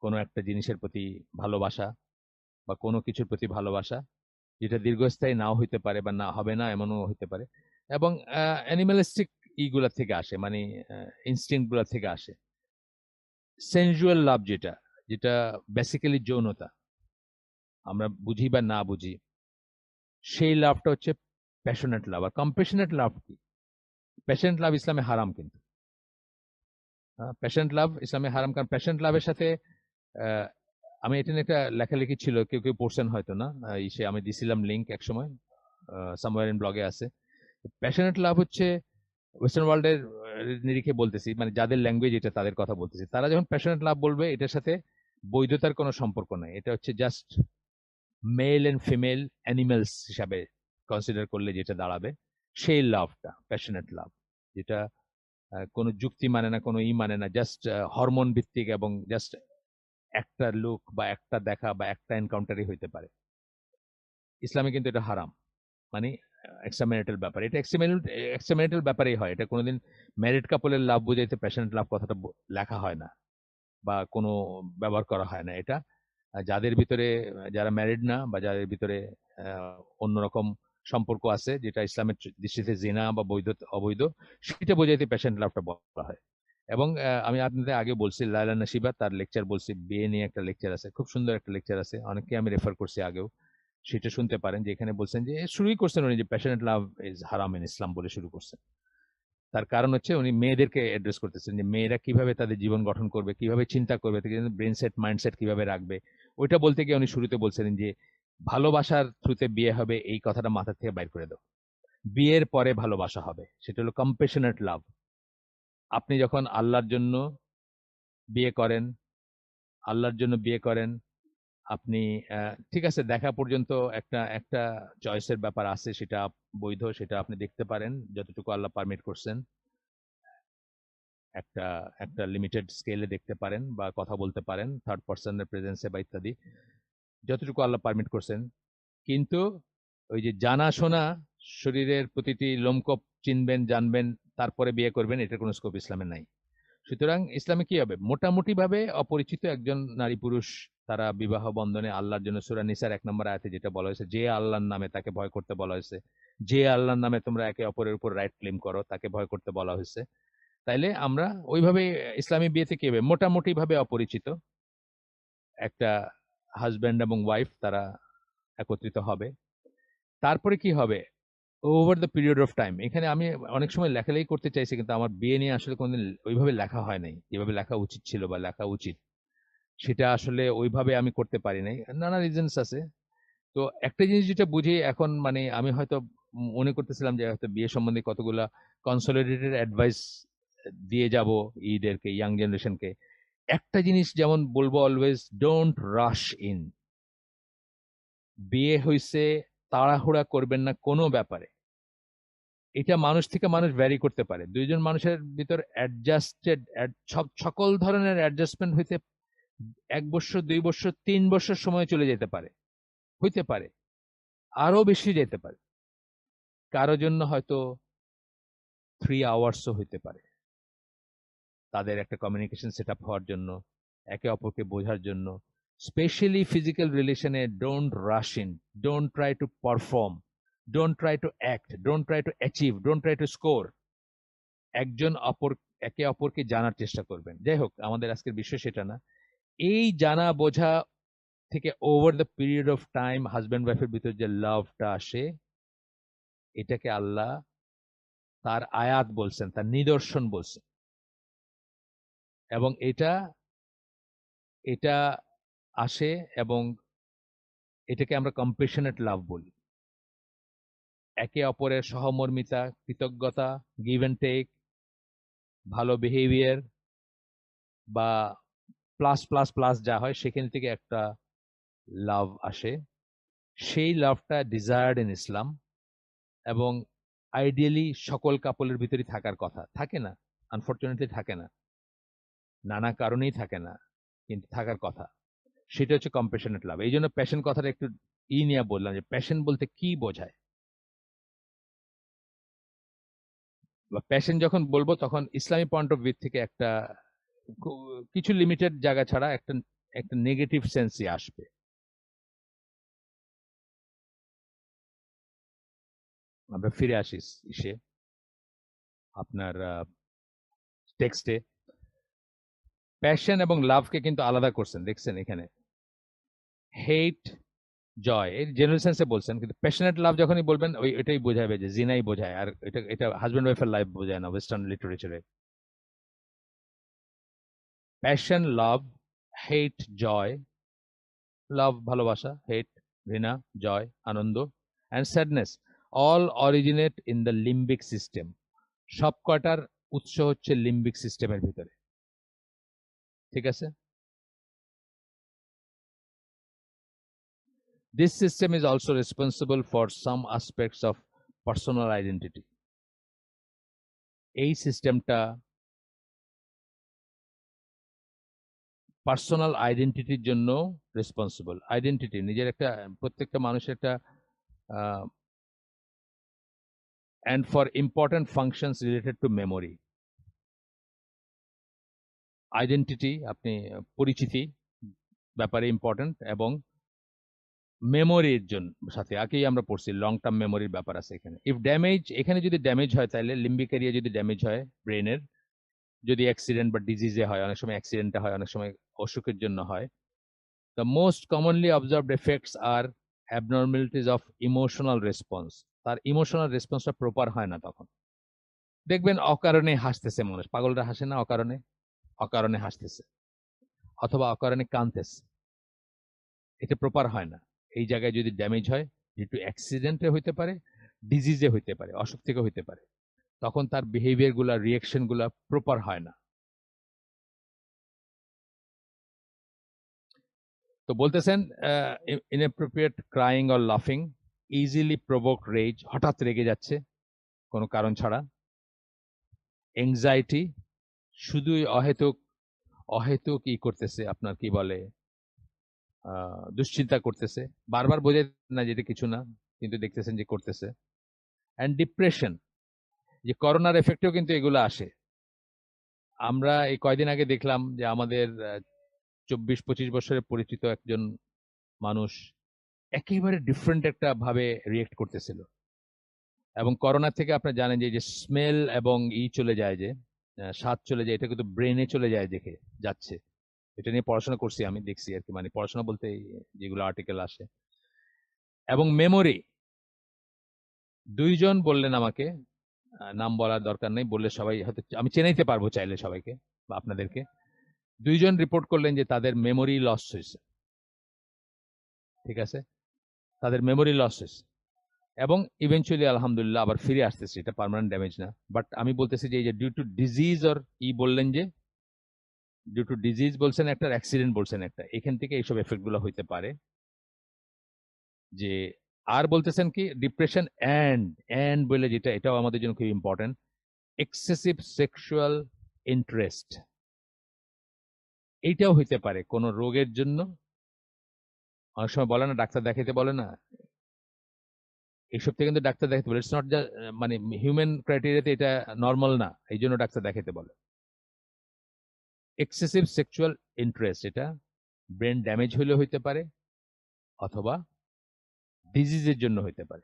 কোনো একটা জিনিসের প্রতি ভালোবাসা বা কোনো কিছুর প্রতি ভালোবাসা, যেটা দীর্ঘস্থায়ী নাও হইতে পারে বা না হবে না এমনও হইতে পারে, এবং অ্যানিমালিস্টিক ইগুলা থেকে আসে, মানে ইনস্টিংক্ট গুলা থেকে আসে। সেনজুয়াল লাভ যেটা, যেটা বেসিক্যালি যৌনতা, আমরা বুঝি বা না বুঝি, সেই লাভটা হচ্ছে প্যাশনেট লাভ। আর কম্প্যাশনেট লাভ কি? প্যাশনেট লাভ ইসলামে হারাম, কিন্তু প্যাশনেট লাভ ইসলামে হারাম। কারণ প্যাশনেট লাভের সাথে আমি এটা নিয়ে একটা লেখালেখি ছিল, কেউ কেউ পড়ছেন হয়তো না, আমি দিছিলাম লিঙ্ক এক সময়, সামওয়্যার ইন ব্লগে আছে। প্যাশনেট লাভ হচ্ছে ওয়েস্টার্ন ওয়ার্ল্ডের নিরিখে বলতেছি, মানে যাদের ল্যাঙ্গুয়েজ এটা তাদের কথা বলতেছি, তারা যখন প্যাশনেট লাভ বলবে এটার সাথে বৈধতার কোনো সম্পর্ক নাই, এটা হচ্ছে just male and female animals হিসাবে কনসিডার করলে যেটা দাঁড়াবে সেই লাভটা প্যাশনেট লাভ, যেটা কোনো যুক্তি মানে না, কোনো মানে না, জাস্ট হরমোন ভিত্তিক এবং জাস্ট একটা লুক বা একটা দেখা বা একটা এনকাউন্টারই হইতে পারে। ইসলামে কিন্তু এটা হারাম, মানে এক্সট্রাম্যারিটাল ব্যাপার, এটা এক্সট্রাম্যারিটাল ব্যাপারেই হয়, এটা কোনোদিন ম্যারিড কাপলের লাভ বোঝাইতে প্যাশনেট লাভ কথাটা লেখা হয় না বা কোনো ব্যবহার করা হয় না। এটা যাদের ভিতরে যারা ম্যারিড না বা যাদের ভিতরে অন্যরকম সম্পর্ক আছে, যেটা ইসলামের দৃষ্টিতে জিনা বা বৈধ অবৈধ, সেটা বোঝাইতে প্যাশনেট লাভটা বলা হয়। এবং আমি আপনাদের আগে বলছি, লায়লা নাসিবা তার লেকচার বলছি, বিয়ে নিয়ে একটা লেকচার আছে, খুব সুন্দর একটা লেকচার আছে, অনেককে আমি রেফার করছি আগেও, সেটা শুনতে পারেন, যে এখানে বলছেন যে শুরুই করছেন উনি যে প্যাশনেট লাভ ইজ হারাম ইন ইসলাম বলে শুরু করছেন। তার কারণ হচ্ছে উনি মেয়েদেরকে অ্যাড্রেস করতেছেন যে মেয়েরা কিভাবে তাদের জীবন গঠন করবে, কিভাবে চিন্তা করবে, ব্রেন সেট মাইন্ডসেট কিভাবে রাখবে। ওইটা বলতে গিয়ে উনি শুরুতে বলছিলেন যে ভালোবাসার থ্রুতে বিয়ে হবে, এই কথাটা মাথা থেকে বাইর করে দাও। বিয়ের পরে ভালোবাসা হবে, সেটা হলো কম্প্যাশনেট লাভ। আপনি যখন আল্লাহর জন্য বিয়ে করেন, আল্লাহর জন্য বিয়ে করেন, আপনি ঠিক আছে, দেখা পর্যন্ত একটা একটা চয়েসের ব্যাপার আছে, সেটা বৈধ, সেটা আপনি দেখতে পারেন যতটুকু আল্লাহ পারমিট করছেন, একটা একটা লিমিটেড স্কেলে দেখতে পারেন বা কথা বলতে পারেন থার্ড পার্সনের প্রেজেন্সে বা ইত্যাদি, যতটুকু আল্লাহ পারমিট করছেন। কিন্তু ওই যে জানাশোনা, শরীরের প্রতিটি লোমকূপ চিনবেন, জানবেন, তারপরে বিয়ে করবেন, এটার কোনো স্কোপ ইসলামে নাই। সুতরাং ইসলামে কি হবে, মোটামুটি ভাবে অপরিচিত একজন নারী পুরুষ তারা বিবাহ বন্ধনে আল্লাহর জন্য, সূরা নিসার 1 নম্বর আয়াতে যেটা বলা হয়েছে, যে আল্লাহর নামে তাকে ভয় করতে বলা হয়েছে, যে আল্লাহর নামে তোমরা একে অপরের উপর রাইট ক্লেম করো তাকে ভয় করতে বলা হয়েছে। তাইলে আমরা ওইভাবে ইসলামী বিয়েতে কি হবে, মোটামুটি ভাবে অপরিচিত একটা হাজব্যান্ড এবং ওয়াইফ তারা একত্রিত হবে। তারপরে কি হবে, over the period of time, এখানে আমি অনেক সময় লেখালেখি করতে চাইছি, কিন্তু আমার বিয়ে নিয়ে আসলে কোনোদিন ওইভাবে লেখা হয় নাই, যেভাবে লেখা উচিত ছিল বা লেখা উচিত, সেটা আসলে ওইভাবে আমি করতে পারি নাই, নানা রিজনস আছে। তো একটা জিনিস যেটা বুঝি এখন, মানে আমি হয়তো মনে করতেছিলাম যে হয়তো বিয়ে সম্বন্ধে কতগুলা কনসলিডেটেড অ্যাডভাইস দিয়ে যাব ঈদেরকে, ইয়াং জেনারেশনকে। একটা জিনিস যেমন বলবো, অলওয়েজ ডোন্ট রাশ ইন। বিয়ে হইছে, তাড়াহুড়া করবেন না কোনো ব্যাপারে। এটা মানুষ থেকে মানুষ ভ্যারি করতে পারে, দুইজন মানুষের ভিতর অ্যাডজাস্টেড সকল ধরনের অ্যাডজাস্টমেন্ট হইতে 1 বছর, 2 বছর, 3 বছর সময় চলে যেতে পারে, হইতে পারে আরো বেশি যেতে পারে, কারো জন্য হয়তো 3 আওয়ার্সও হইতে পারে। তাদের একটা কমিউনিকেশন সেট আপ হওয়ার জন্য, একে অপরকে বোঝার জন্য, স্পেশালি ফিজিক্যাল রিলেশনে don't rush in, don't try to perform, don't try to act, don't try to achieve, don't try to score. একজন অপর একে অপরকে জানার চেষ্টা করবেন। যাই হোক, আমাদের আজকের বিষয় সেটা না। এই জানা বোঝা থেকে over the period of time husband ওয়াইফের ভিতর যে লাভটা আসে, এটাকে আল্লাহ তার আয়াত বলছেন, তার নিদর্শন বলছেন। এবং এটা এটা আসে, এবং এটাকে আমরা কম্প্যাশনেট লাভ বলি। একে অপরের সহমর্মিতা, কৃতজ্ঞতা, গিভ এন্ড টেক, ভালো বিহেভিয়ার বা প্লাস প্লাস প্লাস যা হয়, সেখান থেকে একটা লাভ আসে। সেই লাভটা ডিজায়ার্ড ইন ইসলাম, এবং আইডিয়ালি সকল কাপলের ভিতরেই থাকার কথা, থাকে না, আনফরচুনেটলি থাকে না, নানা কারণেই থাকে না, কিন্তু থাকার কথা। সেটা হচ্ছে কম্প্যাশনেট লাভ। এই জন্য প্যাশন কথাটা একটু নিয়ে বললাম, যে প্যাশন বলতে কি বোঝায়, বা প্যাশন যখন বলবো তখন ইসলামী পয়েন্ট অফ ভিউ থেকে একটা কিছু লিমিটেড জায়গা ছাড়া একটা একটা নেগেটিভ সেন্সই আসবে। আমরা ফিরে আসি ইসে, আপনার টেক্সটে প্যাশন এবং লাভকে কিন্তু আলাদা করছেন, দেখছেন এখানে হেট, জয়, এই জেনারেল সেন্সে বলছেন, কিন্তু প্যাশনেট লাভ যখনই বলবেন ওই এটাই বোঝাবে যে জিনাই বোঝায়, আর এটা এটা হাজব্যান্ড ওয়াইফের লাইফ বোঝায় না ওয়েস্টার্ন লিটারেচারে। প্যাশন, লাভ, হেট, জয়, লাভ ভালোবাসা, হেট ঘৃণা, জয় আনন্দ, and sadness, all originate in the limbic system. সব কটার উৎস হচ্ছে লিম্বিক সিস্টেমের ভিতরে, ঠিক আছে। This system is also responsible for some aspects of personal identity. এই সিস্টেমটা পার্সোনাল আইডেন্টিটির জন্য রেসপন্সিবল। আইডেন্টিটি নিজের একটা, প্রত্যেকটা মানুষের একটা and for important functions related to memory. Identity আপনি পরিচিতি ব্যাপারে ইম্পর্টেন্ট, এবং মেমোরির জন্য সাথে আগেই আমরা পড়ছি লং টার্ম মেমোরির ব্যাপার আছে এখানে। ইফ ড্যামেজ, এখানে যদি ড্যামেজ হয় তাহলে লিম্বিক এরিয়া যদি ড্যামেজ হয় ব্রেনের, যদি অ্যাক্সিডেন্ট বা ডিজিজে হয়, অনেক সময় অ্যাক্সিডেন্টে হয়, অনেক সময় অসুখের জন্য হয়, the most commonly observed effects আর অ্যাবনর্মালিটিস অফ ইমোশনাল রেসপন্স। তার ইমোশনাল রেসপন্সটা প্রপার হয় না তখন। দেখবেন অকারণে হাসতেছে মানুষ, পাগলরা হাসে না অকারণে, অকারণে হাসতেছে অথবা অকারণে কাঁদতেছে, এটা প্রপার হয় না। এই জায়গায় যদি ড্যামেজ হয়, যেহেতু অ্যাক্সিডেন্টে হইতে পারে, ডিজিজে হইতে পারে, অসুখ থেকে হইতে পারে, তখন তার বিহেভিয়ার গুলা, রিয়েকশন গুলা প্রপার হয় না। তো বলতেছেন ইনঅ্যাপ্রোপ্রিয়েট ক্রাইং অর লাফিং, ইজিলি প্রভোক রেজ, হঠাৎ রেগে যাচ্ছে কোনো কারণ ছাড়া, এংজাইটি, শুধুই অহেতুক অহেতুক ই করতেছে, আপনার কি বলে দুশ্চিন্তা করতেছে, বারবার বোঝায় না যেটা কিছু না, কিন্তু দেখতেছেন যে করতেছে, অ্যান্ড ডিপ্রেশন, যে করোনার এফেক্টেও কিন্তু এগুলো আসে। আমরা এই কয়দিন আগে দেখলাম যে আমাদের 24-25 বছরের পরিচিত একজন মানুষ একেবারে ডিফারেন্ট একটা ভাবে রিয়েক্ট করতেছিল, এবং করোনা থেকে আপনারা জানেন যে স্মেল এবং চলে যায়, যে স্বাদ চলে যায়, এটা কিন্তু ব্রেনে চলে যায়, দেখে যাচ্ছে। এটা নিয়ে পড়াশোনা করছি, আমি দেখছি আর কি, মানে পড়াশোনা বলতে যেগুলো আর্টিকেল আসে। এবং মেমোরি, দুইজন বললেন আমাকে, নাম বলার দরকার নেই, বললে সবাই হয়তো আমি চেনাইতে পারবো চাইলে সবাইকে বা আপনাদেরকে। দুইজন রিপোর্ট করলেন যে তাদের মেমোরি লস হয়েছে, ঠিক আছে, তাদের মেমোরি লস হয়েছে, এবং ইভেনচুয়ালি আলহামদুলিল্লাহ আবার ফিরে আসতেছে, এটা পার্মানেন্ট ড্যামেজ না। বাট আমি বলতেছি যে এই যে ডিউ টু ডিজিজ, অর বললেন যে ডিউ টু ডিজিজ বলছেন একটা, অ্যাক্সিডেন্ট বলছেন একটা, এখান থেকে এইসব এফেক্ট গুলো হইতে পারে। যে আর বলতেছেন কি ডিপ্রেশন অ্যান্ড বলে যেটা, এটাও আমাদের জন্য খুব ইম্পর্টেন্ট, এক্সেসিভ সেক্সুয়াল ইন্টারেস্ট, এইটাও হইতে পারে কোন রোগের জন্য। অনেক সময় বলে না ডাক্তার দেখাইতে, বলে না এইসব থেকে কিন্তু ডাক্তার দেখাতে বলে, ইটস নট জাস্ট মানে হিউম্যান ক্রাইটেরিয়াতে এটা নর্মাল না, এই জন্য ডাক্তার দেখাইতে বলে। এক্সেসিভ সেক্সুয়াল ইন্টারেস্ট, এটা ব্রেন ড্যামেজ হইলে হইতে পারে, অথবা ডিজিজের জন্য হইতে পারে।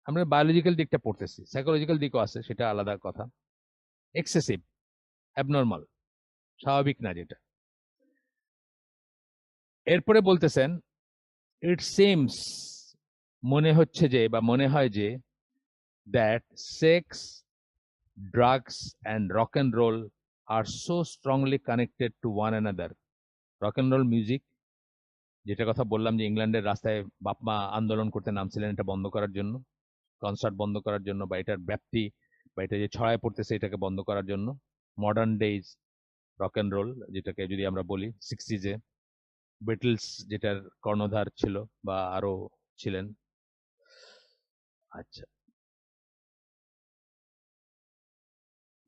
আমরা বায়োলজিক্যাল দিকটা পড়তেছি, সাইকোলজিক্যাল দিকও আছে, সেটা আলাদা কথা। এক্সেসিভ, অ্যাবনর্মাল, স্বাভাবিক না যেটা। এরপরে বলতেছেন ইট সিমস, মনে হচ্ছে যে বা মনে হয় যে, that sex, drugs and rock and roll are so strongly connected to one another. Rock and roll music, যেটা কথা বললাম যে ইংল্যান্ডের রাস্তায় বাপমা আন্দোলন করতে নামছিলেন এটা বন্ধ করার জন্য, কনসার্ট বন্ধ করার জন্য, বা এটার ব্যাপ্তি বা এটা যে ছড়ায় পড়তেছে এটাকে বন্ধ করার জন্য। Modern days rock and roll, যেটাকে যদি আমরা বলি 60s-এ বিটলস, যেটার কর্ণধার ছিল বা আরো ছিলেন। আচ্ছা,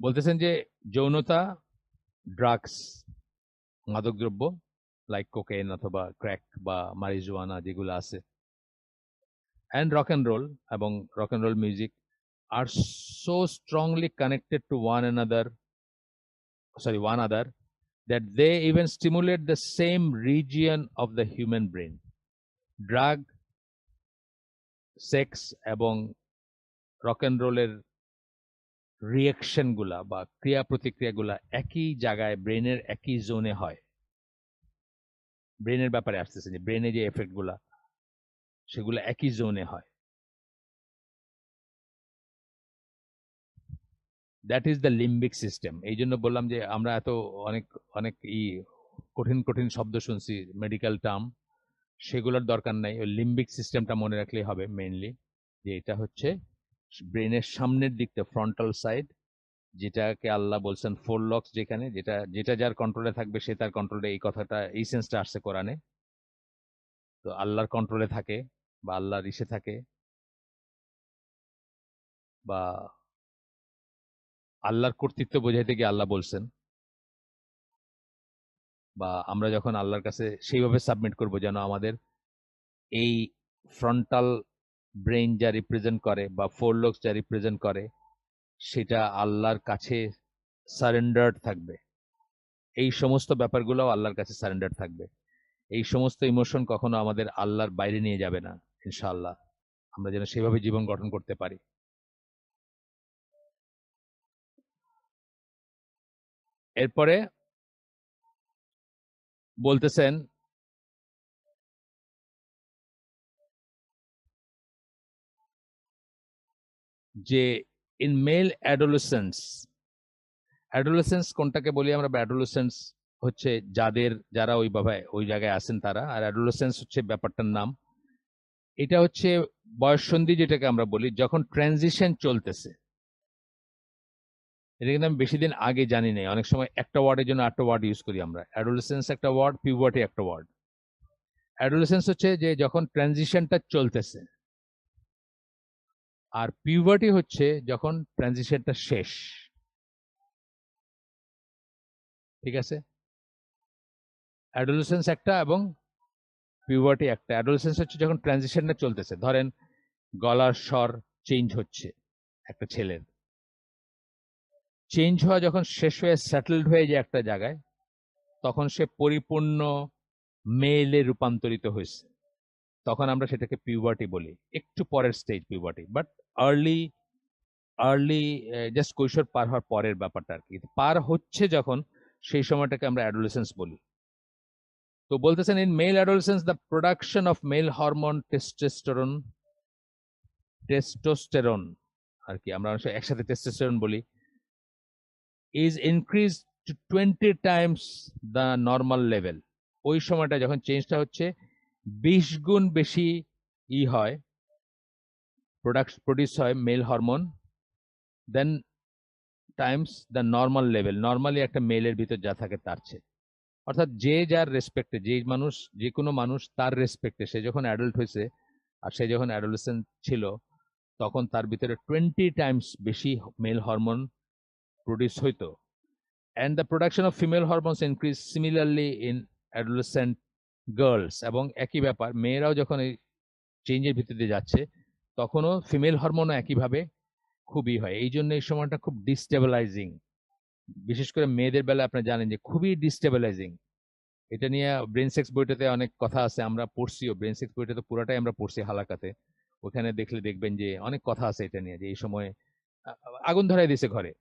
বলতেছেন যে যৌনতা, ড্রাগস, মাদকদ্রব্য লাইক কোকেন অথবা ক্র্যাক বা মারিজুয়ানা যেগুলো আছে, অ্যান্ড রক অ্যান্ড রোল এবং rock and roll music are so strongly connected to one other that they even stimulate the same region of the human brain. Drug, sex এবং rock and রোলের reaction গুলা বা ক্রিয়া প্রতিক্রিয়া গুলা একই জায়গায় ব্রেনের একই জোনে হয়। ব্রেনের ব্যাপারে আসতেছে যে ব্রেনে যে এফেক্ট গুলা সেগুলো একই জোনে হয়। That is the limbic system. এই জন্য বললাম যে আমরা এত অনেক অনেক কঠিন কঠিন শব্দ শুনছি, মেডিকেল টার্ম, সেগুলোর দরকার নাই। ওই লিম্বিক সিস্টেমটা মনে রাখলেই হবে মেইনলি, যে এটা হচ্ছে ব্রেনের সামনের দিকটা, ফ্রন্টাল সাইড, যেটাকে আল্লাহ বলছেন ফোর লক্স, যেখানে যেটা যেটা যার কন্ট্রোলে থাকবে সে তার কন্ট্রোলে, এই কথাটা এই সেন্সটা আসছে কোরআনে। তো আল্লাহর কন্ট্রোলে থাকে বা আল্লাহর ইসে থাকে, বা আল্লাহর কর্তৃত্ব বোঝাইতে গিয়ে আল্লাহ বলছেন, বা আমরা যখন আল্লাহর কাছে সেইভাবে সাবমিট করব যেন আমাদের এই ফ্রন্টাল ব্রেইন যা রিপ্রেজেন্ট করে বা ফোর লোকস যা রিপ্রেজেন্ট করে সেটা আল্লাহর কাছে সারেন্ডার্ড থাকবে। এই সমস্ত ব্যাপারগুলোও আল্লাহর কাছে সারেন্ডার থাকবে। এই সমস্ত ইমোশন কখনো আমাদের আল্লাহর বাইরে নিয়ে যাবে না, ইনশাআল্লাহ। আমরা যেন সেভাবে জীবন গঠন করতে পারি। এরপরে বলতেছেন যে ইন মেল অ্যাডোলেসেন্স, অ্যাডোলেসেন্স কোনটাকে বলি আমরা? অ্যাডোলেসেন্স হচ্ছে যারা ওইভাবে ওই জায়গায় আছেন তারা, আর অ্যাডোলেসেন্স হচ্ছে ব্যাপারটার নাম। এটা হচ্ছে বয়ঃসন্ধি যেটাকে আমরা বলি, যখন ট্রানজিশন চলতেছে। এটা কিন্তু আমি বেশি দিন আগে জানি নাই, অনেক সময় একটা ওয়ার্ডের জন্য আটটা ওয়ার্ড ইউজ করি আমরা। অ্যাডোলেসেন্স একটা ওয়ার্ড, পিউবার্টি একটা ওয়ার্ড। অ্যাডোলেসেন্স হচ্ছে যে যখন ট্রানজিশনটা চলতেছে, আর পিউবার্টি হচ্ছে যখন ট্রানজিশনটা শেষ। ঠিক আছে? অ্যাডোলেসেন্স একটা এবং পিউবার্টি একটা। অ্যাডোলেসেন্স হচ্ছে যখন ট্রানজিশনটা চলতেছে, ধরেন গলার স্বর চেঞ্জ হচ্ছে একটা ছেলের, চেঞ্জ হওয়া যখন শেষ হয়ে সেটেলড হয়ে যায় একটা জায়গায়, তখন সে পরিপূর্ণ মেলে রূপান্তরিত হয়েছে, তখন আমরা সেটাকে পিউবার্টি বলি। একটু পরের stage puberty, but early early just কৈশোর পার হওয়ার পরের ব্যাপারটা আর কি। পার হচ্ছে যখন, সেই সময়টাকে আমরা অ্যাডোলেসেন্স বলি। তো বলতেছেন in male adolescence the production of male hormone testosterone আর কি, আমরা একসাথে টেস্টোস্টেরন বলি, is increase to 20 times the normal level. ওই সময়টা যখন চেঞ্জটা হচ্ছে 20 গুণ বেশি হয়, প্রডিউস হয় male hormone, then times the normal level, normally একটা মেলের ভিতর যা থাকে তার চেয়ে। অর্থাৎ যে যার রেসপেক্টে, যে কোনো মানুষ তার রেসপেক্টে, সে যখন অ্যাডাল্ট হয়েছে আর সে যখন অ্যাডোলেসেন্ট ছিল, তখন তার ভিতরে 20 টাইমস বেশি মেল হরমোন প্রডিউস হইতো। And the production of female hormones increase similarly in adolescent girls. এবং একই ব্যাপার, মেয়েরাও যখন এই চেঞ্জের ভিতর দিয়ে যাচ্ছে, তখনও ফিমেল হরমোনও একইভাবে খুবই হয়। এই জন্য এই সময়টা খুব ডিস্টেবিলাইজিং, বিশেষ করে মেয়েদের বেলা আপনি জানেন যে খুবই ডিস্টেবিলাইজিং। এটা নিয়ে ব্রেন সেক্স বইটাতে অনেক কথা আছে, আমরা পড়ছিও। ব্রেন সেক্স বইটাতে পুরাটাই আমরা পড়ছি হালাকাতে। ওখানে দেখলে দেখবেন যে অনেক কথা আছে এটা নিয়ে, যে এই সময় আগুন ধরাই দিছে ঘরে,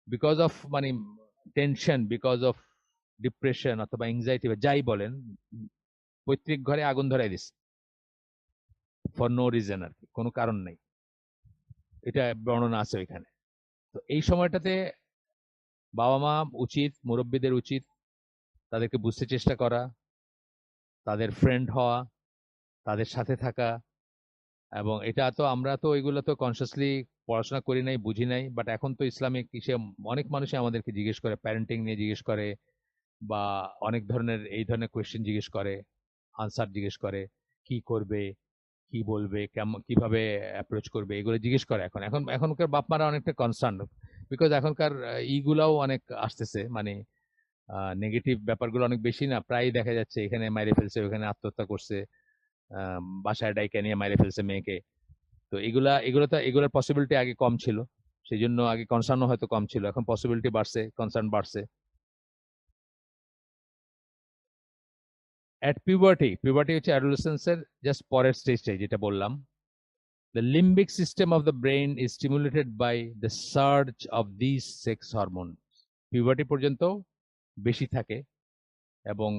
বিকজ অফ মানে টেনশন, বিকজ অফ ডিপ্রেশন অথবা এংজাইটি বা যাই বলেন, পৈতৃক ঘরে আগুন ধরাই দিছে ফর নো রিজন আর কি, কোনো কারণ নেই। এটা বর্ণনা আছে ওইখানে। তো এই সময়টাতে বাবা মা উচিত, মুরব্বীদের উচিত তাদেরকে বুঝতে চেষ্টা করা, তাদের ফ্রেন্ড হওয়া, তাদের সাথে থাকা। এবং এটা তো আমরা তো এগুলো তো কনসিয়াসলি পড়াশোনা করি নাই, বুঝি নাই, বাট এখন তো ইসলামিক ইসে অনেক মানুষই আমাদেরকে জিজ্ঞেস করে, প্যারেন্টিং নিয়ে জিজ্ঞেস করে, বা অনেক ধরনের এই ধরনের কোয়েশ্চেন জিজ্ঞেস করে, আনসার জিজ্ঞেস করে, কি করবে, কি বলবে, কেমন কিভাবে অ্যাপ্রোচ করবে, এগুলো জিজ্ঞেস করে। এখন এখন এখনকার বাপ মারা অনেকটা কনসার্ন, বিকজ এখনকার ইগুলাও অনেক আসতেছে, মানে নেগেটিভ ব্যাপারগুলো অনেক বেশি না, প্রায়ই দেখা যাচ্ছে এখানে মাইরে ফেলছে, ওখানে আত্মহত্যা করছে, বাসায় ডাইকা নিয়ে মাইরে ফেলছে মেয়েকে। তো এগুলোর পসিবিলিটি আগে কম ছিল, সেই জন্য আগে কনসার্নও হয়তো কম ছিল, এখন পসিবিলিটি বাড়ছে, কনসার্ন বাড়ছে। অ্যাট পিউবার্টি হচ্ছে অ্যাডোলেসেন্সের জাস্ট পরের স্টেজটা যেটা বললাম। The limbic system of the brain is stimulated by the surge of this sex hormone. Puberty পর্যন্ত বেশি থাকে, এবং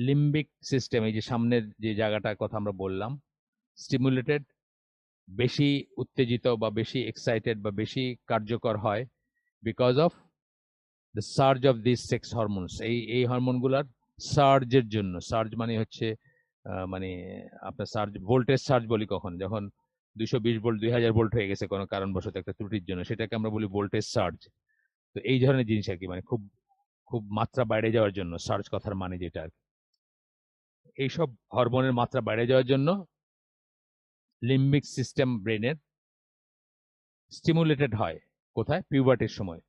লিম্বিক সিস্টেম, এই যে সামনের যে জায়গাটার কথা আমরা বললাম, স্টিমুলেটেড, বেশি উত্তেজিত বা বেশি এক্সাইটেড বা বেশি কার্যকর হয়, because of the surge of this sex hormones. এই হরমোনগুলার সার্জের জন্য, সার্জ মানে হচ্ছে মানে আপনার সার্জ, ভোল্টেজ সার্জ বলি কখন, যখন 220 ভোল্ট 2000 ভোল্ট হয়ে গেছে কোনো কারণবশত একটা ত্রুটির জন্য, সেটাকে আমরা বলি ভোল্টেজ সার্জ। তো এই ধরনের জিনিস আর কি, মানে খুব খুব মাত্রা বাইরে যাওয়ার জন্য সার্জ কথার মানে যেটা আর কি। এইসব হরমোনের মাত্রা বেড়ে যাওয়ার জন্য লিম্বিক সিস্টেম ব্রেনের স্টিমুলেটেড হয়। কোথায়? পিউবার্টির সময়,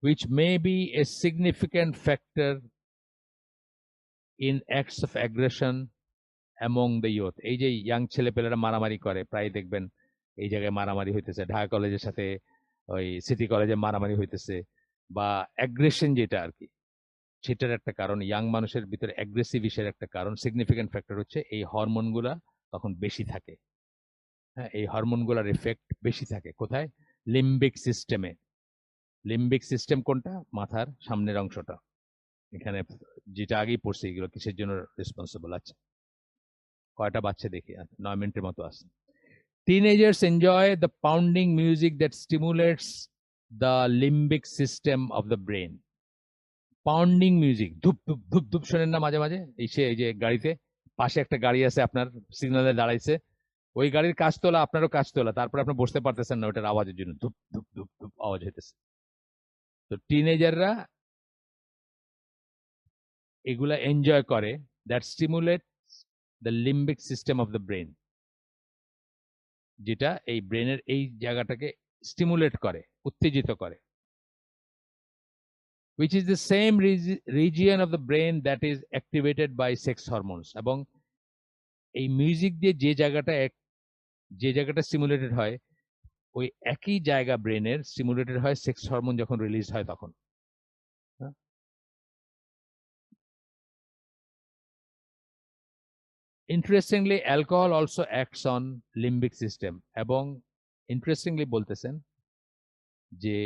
which may be a significant factor in acts of aggression among the youth. এই যে ইয়াং ছেলেপেলেরা মারামারি করে, প্রায় দেখবেন এই জায়গায় মারামারি হইতেছে, ঢাকা কলেজের সাথে ওই সিটি কলেজে মারামারি হইতেছে, বা অ্যাগ্রেশন যেটা আর কি, সেটার একটা কারণ, ইয়াং মানুষের ভিতরে অ্যাগ্রেসিভ ইসের একটা কারণ, সিগনিফিক্যান্ট ফ্যাক্টর হচ্ছে এই হরমোনগুলা তখন বেশি থাকে। হ্যাঁ, এই হরমোনগুলার এফেক্ট বেশি থাকে কোথায়? লিম্বিক সিস্টেমে। লিম্বিক সিস্টেম কোনটা? মাথার সামনের অংশটা, এখানে যেটা আগেই পড়ছি, এগুলো কিসের জন্য রেসপন্সিবল। আচ্ছা, কয়টা বাচ্চা দেখি, 9 মিনিটের মতো আছে। Teenagers enjoy the pounding music that stimulates the limbic system of the brain. Pounding music, ধুপ ধুপ ধুপ ধুপ, শোনেন না মাঝে মাঝে? এই যে গাড়িতে পাশে একটা গাড়ি আছে, আপনার সিগন্যালে দাঁড়াইছে, ওই গাড়ির কাজ তোলা, আপনারও কাজ তোলা, তারপরে আপনি বসতে পারতেছেন না ওটার আওয়াজের জন্য, ধুপ ধুপ ধুপ ধুপ আওয়াজ হইতেছে। তো টিনেজাররা এগুলা এনজয় করে, that stimulate the limbic system of the brain, যেটা এই ব্রেনের এই জায়গাটাকে স্টিমুলেট করে, উত্তেজিত করে, which is the same region of the brain that is activated by sex hormones. এবং এই মিউজিক দিয়ে যে জায়গাটা স্টিমুলেটেড হয়, ওই একই জায়গা ব্রেনের স্টিমুলেটেড হয় সেক্স হরমোন যখন রিলিজ হয় তখন। Interestingly alcohol also acts on limbic system, এবং ইন্টারেস্টিংলি বলতেছেন যে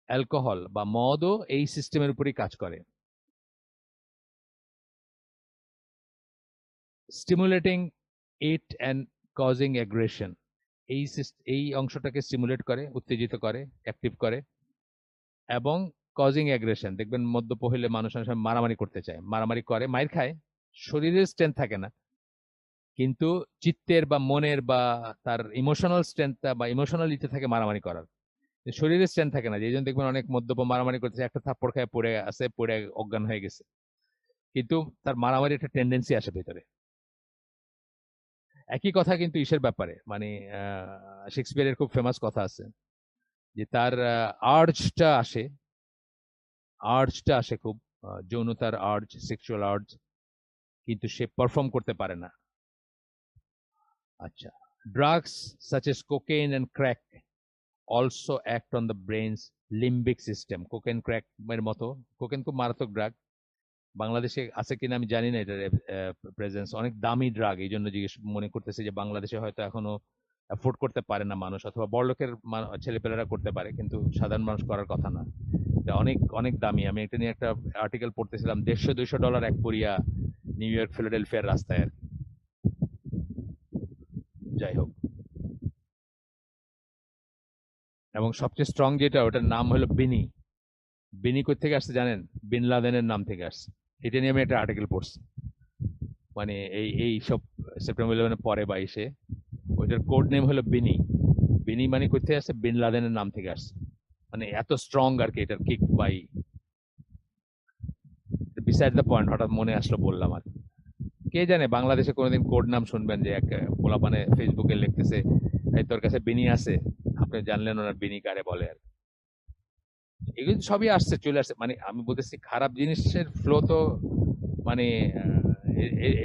অ্যালকোহল বা মদও এই সিস্টেমের উপরই কাজ করে, stimulating it and causing aggression. এই অংশটাকে স্টিমুলেট করে, উত্তেজিত করে, অ্যাক্টিভ করে, এবং কজিং অ্যাগ্রেশন। দেখবেন মদ্যপ হইলে মানুষ অনেক সময় মারামারি করতে চায়, মারামারি করে, মাইর খায়, শরীরের স্ট্রেংথ থাকে না, কিন্তু চিত্তের বা মনের বা তার ইমোশনাল স্ট্রেংথটা বা ইমোশনাল ইতে থাকে মারামারি করার, শরীরের স্ট্রেংথ থাকে না। যেই জন্য দেখবেন অনেক মদ্যপ মারামারি করতেছে, একটা থাপ্পড় খায় পড়ে আছে, পড়ে অজ্ঞান হয়ে গেছে, কিন্তু তার মারামারি একটা টেন্ডেন্সি আসে ভেতরে। একই কথা কিন্তু ইসের ব্যাপারে, মানে শেক্সপিয়ারের খুব ফেমাস কথা আছে যে তার আর্জটা আসে খুব, যৌনতার আর্জ, সেক্সুয়াল আর্জ, কিন্তু সে পারফর্ম করতে পারে না। আচ্ছা, drugs such as cocaine and crack also act on the brain's limbic system. Cocaine, crack এর মতো, কোকেন খুব মারাত্মক ড্রাগ, বাংলাদেশে আছে কিনা আমি জানি না এটার প্রেজেন্স, অনেক দামি ড্রাগ, এই জন্য জিজ্ঞেস মনে করতেছে যে বাংলাদেশে হয়তো এখনো অ্যাফোর্ড করতে পারে না মানুষ, অথবা বড়লোকের ছেলেপেলেরা করতে পারে, কিন্তু সাধারণ মানুষ করার কথা না। এটা অনেক অনেক দামি। আমি এটা নিয়ে একটা আর্টিকেল পড়তেছিলাম, $150-200 এক পুরিয়া নিউ ইয়র্ক ফিলাডেলফিয়ার রাস্তায় আর কি। যাই হোক, এবং সবচেয়ে স্ট্রং যেটা, ওটার নাম হলো বিনি। বিনি কোথা থেকে আসছে জানেন? বিন লাদেনের নাম থেকে আসছে। এটা নিয়ে আমি একটা আর্টিকেল পড়ছি, মানে এই সব সেপ্টেম্বর 11 পরে 22-এ, ওইটার কোড নেম হলো বিনি। বিনি মানে কোথায় আসছে? বিন লাদেনের নাম থেকে আসছে, মানে এত স্ট্রং আর কি এটার কিক বাই। বিসাইড দ্য পয়েন্ট, হঠাৎ মনে আসলো বললাম আর। কে জানে বাংলাদেশে কোনোদিন কোড নাম শুনবেন যে এক পোলাপানে ফেসবুকে লিখতেছে, এই তোর কাছে বিনি আছে, আপনি জানলেন ওনার বিনি কারে বলে আর। এগুলো সবই আসছে, চলে আসছে, মানে আমি বলতেছি খারাপ জিনিসের ফ্লো তো মানে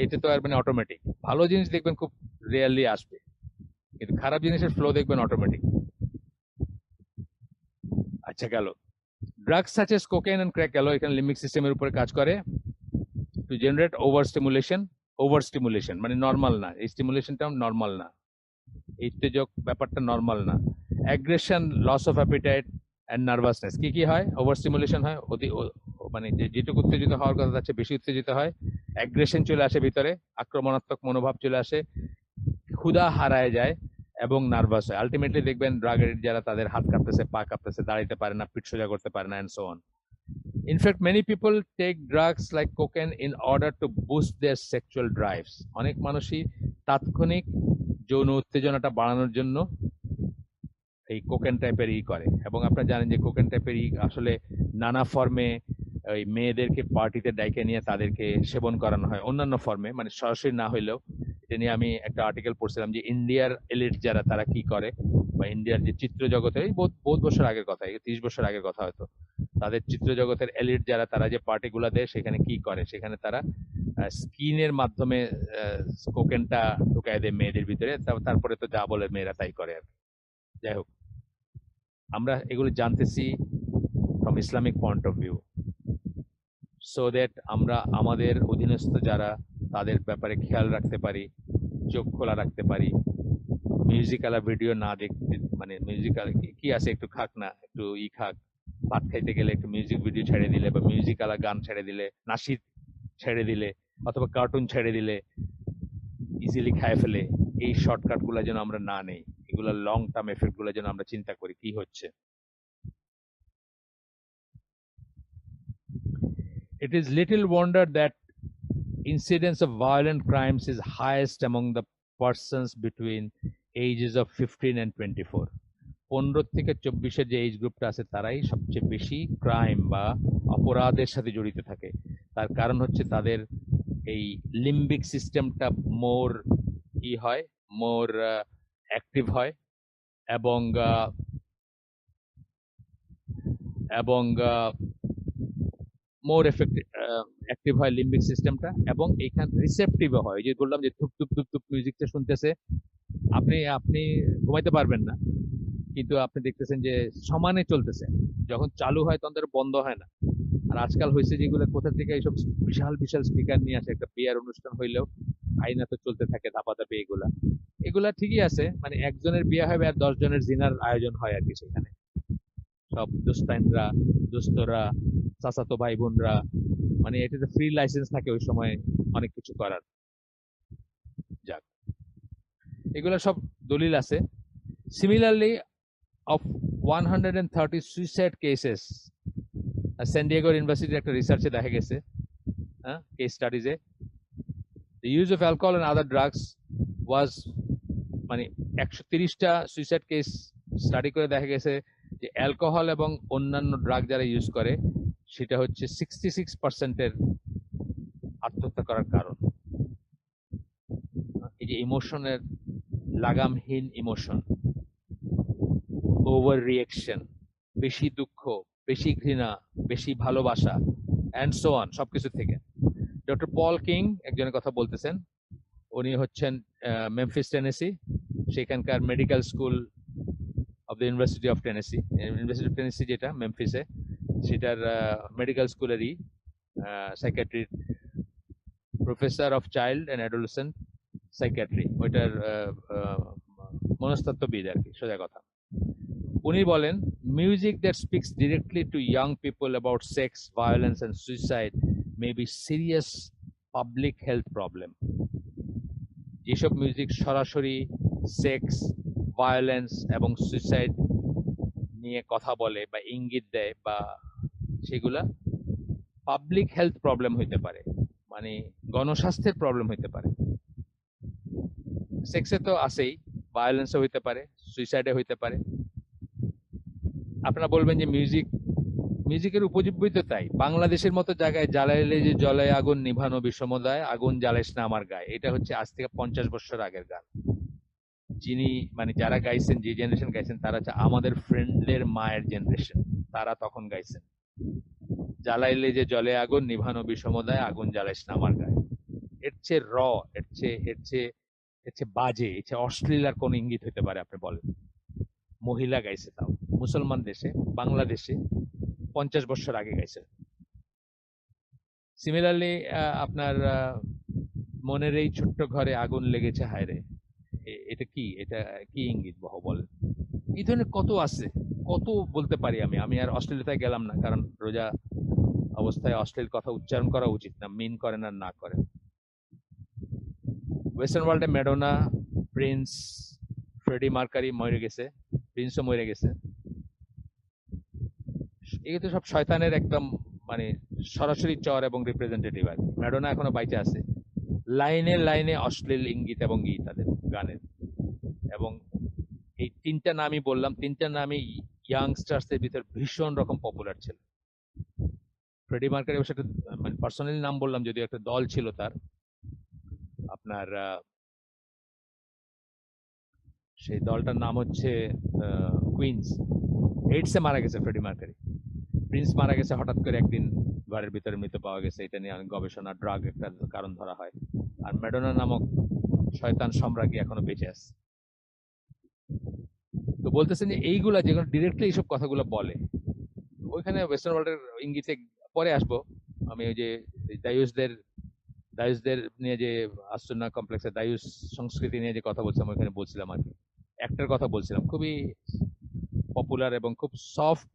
এটা তো আর মানে অটোমেটিক। ভালো জিনিস দেখবেন খুব রেয়ারলি আসবে, কিন্তু খারাপ জিনিসের ফ্লো দেখবেন অটোমেটিক। আচ্ছা, গেল drugs such as cocaine and crack, গেল এখানে লিম্বিক সিস্টেমের উপরে কাজ করে টু জেনারেট ওভার স্টিমুলেশন মানে নর্মাল না, এই স্টিমুলেশনটা নর্মাল না, এই উত্তেজক ব্যাপারটা নর্মাল না। Aggression, loss of appetite and nervousness. কি কি হয়? ওভার স্টিমুলেশন হয়, মানে যেটুকু উত্তেজিত হওয়ার কথা তার চেয়ে বেশি উত্তেজিত হয়, অ্যাগ্রেশন চলে আসে ভিতরে, আক্রমণাত্মক মনোভাব চলে আসে, ক্ষুধা হারায় যায়, এবং নার্ভাস হয়। আলটিমেটলি দেখবেন ড্রাগ এডিক্ট যারা, তাদের হাত কাঁপতেছে, পা কাঁপতেছে, দাঁড়াইতে পারে না, পিঠ সোজা করতে পারে না, and so on. In fact, many people take drugs like cocaine in order to boost their sexual drives. অনেক মানুষই তাৎক্ষণিক যৌন উত্তেজনাটা বাড়ানোর জন্য এই কোকেন টাইপের করে, এবং আপনারা জানেন যে কোকেন টাইপের আসলে নানা ফর্মে ওই মেয়েদেরকে পার্টিতে ডাইকে নিয়ে তাদেরকে সেবন করানো হয় অন্যান্য ফর্মে, মানে সরাসরি না হইলেও। এটা নিয়ে আমি একটা আর্টিকেল পড়ছিলাম যে ইন্ডিয়ার এলিট যারা তারা কি করে, বা ইন্ডিয়ার যে চিত্র জগতে, এই বহুত বহুত বছর আগের কথা, 30 বছর আগের কথা হয়তো, তাদের চিত্র জগতের এলিট যারা তারা যে পার্টি গুলা দেয় সেখানে কি করে, সেখানে তারা স্কিনের মাধ্যমে কোকেনটা ঢুকায় দেয় মেয়েদের ভিতরে, তারপরে তো যা বলে মেয়েরা তাই করে আর কি। যাই হোক, আমরা এগুলো জানতেছি from Islamic point of view, so that আমরা আমাদের অধীনস্থ যারা তাদের ব্যাপারে খেয়াল রাখতে পারি, চোখ খোলা রাখতে পারি। মিউজিক্যালা ভিডিও না দেখতে, মানে মিউজিক্যাল কি আছে, একটু খাক না, একটু খাক, ভাত খাইতে গেলে একটু মিউজিক ভিডিও ছেড়ে দিলে, বা মিউজিক্যালা গান ছেড়ে দিলে, নাসিদ ছেড়ে দিলে, অথবা কার্টুন ছেড়ে দিলে ইজিলি খায় ফেলে। এই শর্টকাট গুলা যেন আমরা না নেই, এগুলা লং টার্ম এফেক্ট গুলা যেন আমরা চিন্তা করি কি হচ্ছে। It is little wonder that incidence of violent crimes is highest among the persons between ages of 15 and 24. 15 থেকে 24 যে এজ গ্রুপটা আছে তারাই সবচেয়ে বেশি ক্রাইম বা অপরাধের সাথে জড়িত থাকে। তার কারণ হচ্ছে তাদের এই লিম্বিক সিস্টেমটা মোর কি হয়, মোর অ্যাক্টিভ হয়, এবং এবং মোর অ্যাক্টিভ হয় লিম্বিক সিস্টেমটা, এবং এইখান রিসেপটিভ হয়। যে বললাম যে ধুপ ধুপ ধুপ ধুপ মিউজিকটা শুনতেছে, আপনি আপনি ঘুমাইতে পারবেন না, কিন্তু আপনি দেখতেছেন যে সমানে চলতেছে। যখন চালু হয় তখন তার বন্ধ হয় না। আর আজকাল হয়েছে যেগুলো কোথা থেকে এইসব বিশাল বিশাল স্পিকার নিয়ে আসে, একটা বিয়ার অনুষ্ঠান হইলেও আইনা তো চলতে থাকে ধাপাধাপি। এগুলা এগুলা ঠিকই আছে, মানে একজনের বিয়ে হবে আর 10 জনের জিনার আয়োজন হয় আর কি সেখানে। সব দোস্তাইনরা, দোস্তরা, চাচাতো ভাই বোনরা, মানে এটাতে ফ্রি লাইসেন্স থাকে ওই সময় অনেক কিছু করার। যাক, এগুলা সব দলিল আছে। Similarly, of 130 suicide cases, San Diego ইউনিভার্সিটির একটা রিসার্চে দেখা গেছে, কেস স্টাডিজে, the use of alcohol and other drugs was, মানে 130টা সুইসাইড কেস স্টাডি করে দেখা গেছে যে অ্যালকোহল এবং অন্যান্য ড্রাগ যারা ইউজ করে সেটা হচ্ছে 66%-এর আত্মহত্যা করার কারণ। এই যে ইমোশনের লাগামহীন ইমোশন, ওভার রিয়েকশন, বেশি দুঃখ, বেশি ঘৃণা, বেশি ভালোবাসা, অ্যান্ড সো অন, সবকিছু থেকে। ডক্টর পল কিং একজনের কথা বলতেছেন, উনি হচ্ছেন মেমফিস টেনেসি, সেখানকার medical school of the University of Tennessee, University of Tennessee যেটা মেমফিসে, সেটার মেডিকেল স্কুলেরই psychiatry professor of child and adolescent psychiatry, ওইটার মনস্তত্ত্ববিদ আর কি, সোজা কথা। উনি বলেন, music that speaks directly to young people about sex, violence and suicide may be serious public health problem. যেসব মিউজিক সরাসরি সেক্স, ভায়োলেন্স এবং সুইসাইড নিয়ে কথা বলে বা ইঙ্গিত দেয়, বা সেগুলা পাবলিক হেলথ প্রবলেম হইতে পারে, মানে গণস্বাস্থ্যের প্রবলেম হইতে পারে। সেক্সে তো আছেই, ভায়োলেন্সও হইতে পারে, সুইসাইডে হইতে পারে। আপনারা বলবেন যে মিউজিকের উপজীব্যই তো তাই। বাংলাদেশের মতো জায়গায় জ্বালাইলে যে জলে আগুন নিভানো বিষমদায়, আগুন জ্বালাইস না আমার গায়ে, এটা হচ্ছে আজ থেকে 50 বছর আগের গান। যিনি, মানে যারা গাইছেন, যে জেনারেশন গাইছেন, তারা হচ্ছে আমাদের ফ্রেন্ডদের মায়ের জেনারেশন, তারা তখন গাইছেন জ্বালাইলে যে জলে আগুন নিভানো বিষমদায়, আগুন জ্বালাইস না আমার গায়ে। এর চেয়ে এর চেয়ে বাজে, এর চেয়ে অশ্লীল আর কোন ইঙ্গিত হতে পারে আপনি বলেন? মহিলা গাইছে, তাও মুসলমান দেশে, বাংলাদেশে 50 বছর আগে গাইছে। সিমিলারলি আপনার মনের এই ছোট্ট ঘরে আগুন লেগেছে হায়রে, এটা কি ইঙ্গিত বহ বলেন? এই ধরনের কত আছে, কত বলতে পারি আমি। আমি আর অশ্লীলতায় গেলাম না, কারণ রোজা অবস্থায় অশ্লীল কথা উচ্চারণ করা উচিত না, মিন করেন আর না করেন। ওয়েস্টার্ন ওয়ার্ল্ডে ম্যাডোনা, প্রিন্স, ফ্রেডি মার্কারি মরে গেছে, প্রিন্সও মরে গেছে। এই তো সব শয়তানের একদম, মানে সরাসরি চর এবং রিপ্রেজেন্টেটিভ আর কি। ম্যাডোনা এখনো বাইচে আছে, লাইনে লাইনে অশ্লীল ইঙ্গিত এবং গীত তাদের গানের। এবং এই তিনটা নামই বললাম, তিনটা নামই ইয়াংস্টার্সদের ভিতর ভীষণ রকম পপুলার ছিল। ফ্রেডি মার্কারি অবশ্য একটা মানে পার্সোনালি নাম বললাম, যদিও একটা দল ছিল তার, আপনার সেই দলটার নাম হচ্ছে কুইন্স। এইডসে মারা গেছে ফ্রেডি মার্কারি। প্রিন্স মারা গেছে হঠাৎ করে একদিন, ঘরের ভিতরে মৃত পাওয়া গেছে। এটা নিয়ে অনেক গবেষণা, ড্রাগ একটা কারণ ধরা হয়। আর ম্যাডোনা নামক শয়তান সম্রাজ্ঞী এখনো বেঁচে আছে। তো বলতেছেন যে এইগুলা যেগুলো ডিরেক্টলি এইসব কথাগুলো বলে, ওইখানে ওয়েস্টার্ন ওয়ার্ল্ডের ইঙ্গিতে পরে আসবো। আমি ওই যে দায়ুসদের দায়ুসদের নিয়ে যে আস্তনা কমপ্লেক্সে দায়ুস সংস্কৃতি নিয়ে যে কথা বলছিলাম, ওইখানে বলছিলাম আর কি, একটার কথা বলছিলাম, খুবই পপুলার এবং খুব সফট,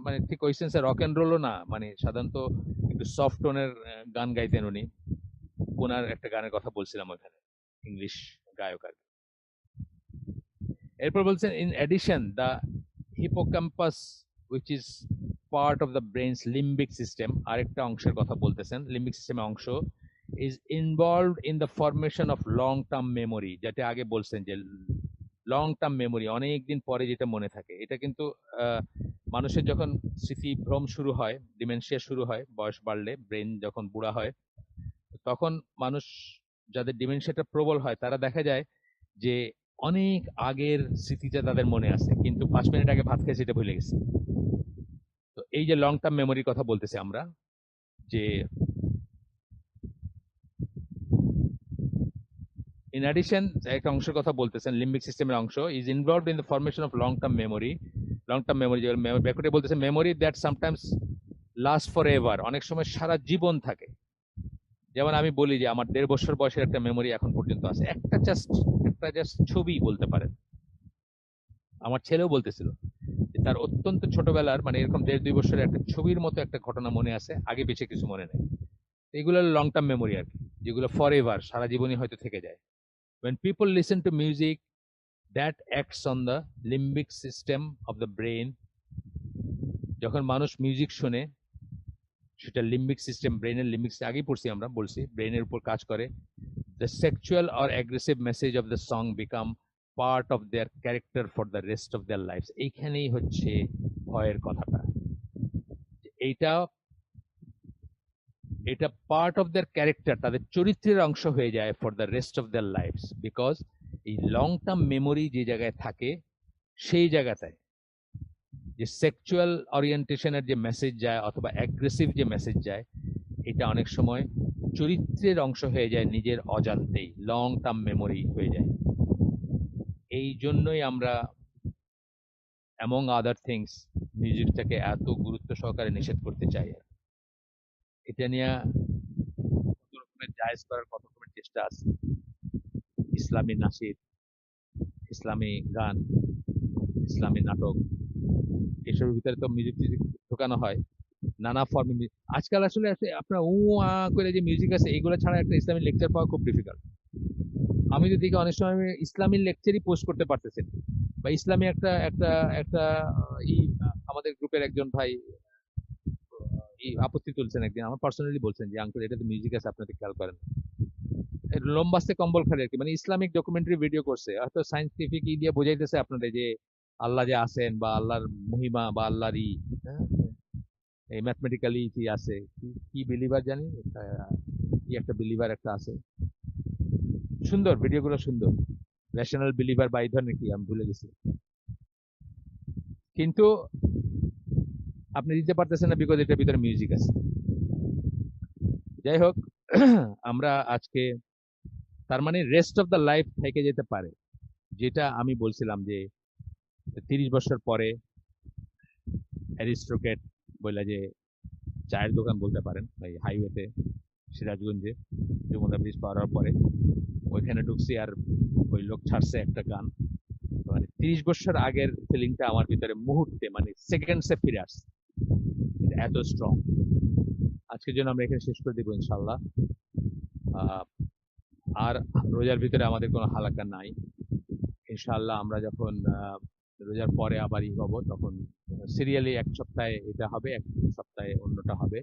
মানে ঠিক ওই সেন্সে রক অ্যান্ড রোলও না, মানে সাধারণত একটু সফট টোনের গান গাইতেন উনি। ওনার একটা গানের কথা বলছিলাম ওইখানে, ইংলিশ গায়ক আর কি। এরপর বলছেন, in addition the hippocampus which is part of the brain's limbic system, আরেকটা অংশের কথা বলতেছেন, লিম্বিক সিস্টেমের অংশ, is involved in the formation of long term memory, যেটা আগে বলছেন যে লং টার্ম মেমোরি, অনেকদিন পরে যেটা মনে থাকে। এটা কিন্তু মানুষের যখন স্মৃতিভ্রম শুরু হয়, ডিমেনশিয়া শুরু হয়, বয়স বাড়লে, ব্রেন যখন বুড়া হয়, তখন মানুষ যাদের ডিমেনশিয়াটা প্রবল হয়, তারা দেখা যায় যে অনেক আগের স্মৃতিটা তাদের মনে আছে, কিন্তু 5 মিনিট আগে ভাত খেয়েছে এটা ভুলে গেছে। তো এই যে লং টার্ম মেমোরির কথা বলতেছি আমরা, যে ইন অ্যাডিশন একটা অংশের কথা বলতেছেন, লিম্বিক সিস্টেমের অংশ is involved in the formation of long term memory. Long term memory ব্যাকটে বলতেছে memory that sometimes last for ever, অনেক সময় সারা জীবন থাকে। যেমন আমি বলি যে আমার 1.5 বছর বয়সের একটা মেমোরি এখন পর্যন্ত আছে, একটা জাস্ট ছবি বলতে পারেন। আমার ছেলেও বলতেছিল যে তার অত্যন্ত ছোটবেলার, মানে এরকম 1.5-2 বছরের একটা ছবির মতো একটা ঘটনা মনে আছে, আগে পিছিয়ে কিছু মনে নেই। এগুলো লং টার্ম মেমোরি আর কি, যেগুলো ফর এভার, সারা জীবনই হয়তো থেকে যায়। When people listen to music that acts on the limbic system of the brain, যখন মানুষ মিউজিক শুনে, সেটা লিম্বিক সিস্টেম, ব্রেনের লিম্বিক, আগেই পড়ছি আমরা, বলছি ব্রেনের উপর কাজ করে। The sexual or aggressive message of the song become part of their character for the rest of their lives. এইখানেই হচ্ছে ভয়ের কথাটা। এইটা এটা পার্ট অফ দেয়ার ক্যারেক্টার, তাদের চরিত্রের অংশ হয়ে যায় for the rest of their lives, because এই লং টার্ম মেমোরি যে জায়গায় থাকে, সেই জায়গাটায় যে সেক্সুয়াল ওরিয়েন্টেশনের যে মেসেজ যায় অথবা অ্যাগ্রেসিভ যে মেসেজ যায়, এটা অনেক সময় চরিত্রের অংশ হয়ে যায় নিজের অজান্তেই, লং টার্ম মেমোরি হয়ে যায়। এই জন্যই আমরা অ্যামং আদার থিংস মিউজিকটাকে এত গুরুত্ব সহকারে নিষেধ করতে চাই। এটা নিয়ে কত রকমের জায়েজ করার কত রকমের চেষ্টা আছে, ইসলামী নাসির, ইসলামী গান, ইসলামী নাটক, এসবের ভিতরে তো মিউজিক টিউজিক ঢোকানো হয় নানা ফর্মে। আজকাল আসলে আপনার করে যে মিউজিক আছে, এগুলো ছাড়া একটা ইসলামিক লেকচার পাওয়া খুব ডিফিকাল্ট। আমি যদি অনেক সময় ইসলামিক লেকচারই পোস্ট করতে পারতেছি না, বা ইসলামী একটা একটা একটা আমাদের গ্রুপের একজন ভাই এই আপত্তি তুলছেন একদিন, আমার পার্সোনালি বলছেন যে আঙ্কেল এটা তো মিউজিক আছে, আপনাদের খেয়াল করেন। লম্বাস্তে কম্বল খালি আর কি, মানে ইসলামিক ডকুমেন্টারি ভিডিও করছে, হয়তো সায়েন্টিফিক দিয়ে বোঝাইতেছে আপনাদের যে আল্লাহ যে আছেন, বা আল্লাহর মহিমা, বা আল্লাহর এই ম্যাথমেটিক্যালি কি আছে, কি বিলিভার জানি, কি একটা বিলিভার একটা আছে, সুন্দর ভিডিওগুলো, সুন্দর ন্যাশনাল বিলিভার বা এই ধরনের কি আমি ভুলে গেছি, কিন্তু আপনি দিতে পারতেছেন না বিকজ এটার ভিতরে মিউজিক আছে। যাই হোক, আমরা আজকে, তার মানে রেস্ট অফ দ্য লাইফ থেকে যেতে পারে, যেটা আমি বলছিলাম যে 30 বছর পরে অ্যারিস্টোক্রেট বলে যে চায়ের দোকান বলতে পারেন, এই হাইওয়েতে সিরাজগঞ্জে যমুনা ব্রিজ পার হওয়ার পরে ওইখানে ঢুকছি, আর ওই লোক ছাড়ছে একটা গান, মানে 30 বছর আগের ফিলিংটা আমার ভিতরে মুহূর্তে, মানে সেকেন্ডসে ফিরে আসছে, এত স্ট্রং। আজকের জন্য আমরা এখানে শেষ করে দেবো ইনশাল্লাহ। আর রোজার ভিতরে আমাদের কোনো হালাকা নাই ইনশাল্লাহ। আমরা যখন রোজার পরে আবার হব, তখন সিরিয়ালি এক সপ্তাহে এটা হবে, এক সপ্তাহে অন্যটা হবে।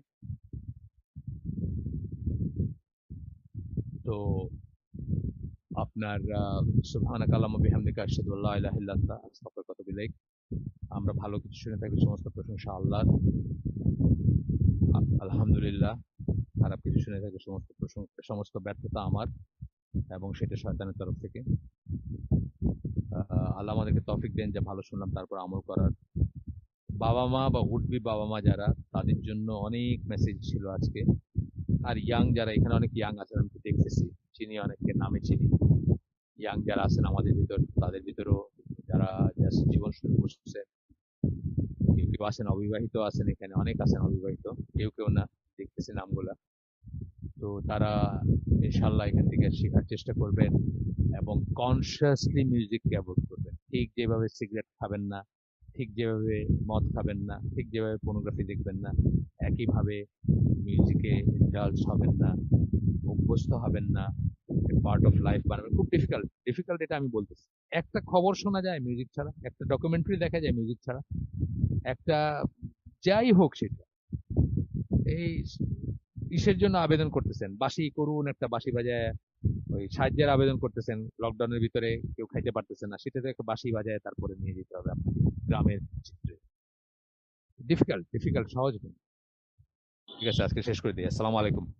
তো আপনার সুবহানাকা আল্লাহুম্মা বিহামদিকা আশহাদু আল্লা ইলাহা ইল্লা আনতা আস্তাগফিরুকা ওয়া আতুবু ইলাইক। আমরা ভালো কিছু শুনে থাকি, সমস্ত প্রশংসা আল্লাহর। আলহামদুলিল্লাহ, খারাপ কিছু শুনে থাকে সমস্ত প্রশংসা, সমস্ত ব্যর্থতা আমার এবং সেটা শয়তানের তরফ থেকে। আল্লাহ আমাদেরকে তৌফিক দেন যে ভালো শুনলাম তারপর আমল করার। বাবা-মা বা উড-বি বাবা-মা যারা, তাদের জন্য অনেক মেসেজ ছিল আজকে। আর ইয়াং যারা, এখানে অনেক ইয়াং আছেন আমি তো দেখতেছি, চিনি অনেককে, নামে চিনি। ইয়াং যারা আছেন আমাদের ভিতর, তাদের ভিতরেও যারা জাস্ট জীবন শুরু করছে, কেউ কেউ আছেন অবিবাহিত আছেন, এখানে অনেক আছেন অবিবাহিত, কেউ কেউ না, দেখতেছি নামগুলা। তো তারা ইনশাল্লাহ এখান থেকে শেখার চেষ্টা করবেন এবং কনসিয়াসলি মিউজিককে অ্যাভয়েড করবেন। ঠিক যেভাবে সিগারেট খাবেন না, ঠিক যেভাবে মদ খাবেন না, ঠিক যেভাবে পর্নোগ্রাফি দেখবেন না, একইভাবে মিউজিকে ইন্ডালজ হবেন না, অভ্যস্ত হবেন না, পার্ট অফ লাইফ বানাবেন। খুব ডিফিকাল্ট, ডিফিকাল্ট এটা আমি বলতেছি। একটা খবর শোনা যায় মিউজিক ছাড়া, একটা ডকুমেন্টারি দেখা যায় মিউজিক ছাড়া, একটা যাই হোক সেটা। এই ইসের জন্য আবেদন করতেছেন, বাঁশি করুন, একটা বাঁশি বাজায় ওই সাহায্যের আবেদন করতেছেন, লকডাউনের ভিতরে কেউ খাইতে পারতেছে না, সেটাতে একটা বাঁশি বাজায় তারপরে নিয়ে যেতে হবে আপনাকে গ্রামের চিত্রে। ডিফিকাল্ট, ডিফিকাল্ট, সহজ নয়। ঠিক আছে, আজকে শেষ করে দিই। আসসালামু আলাইকুম।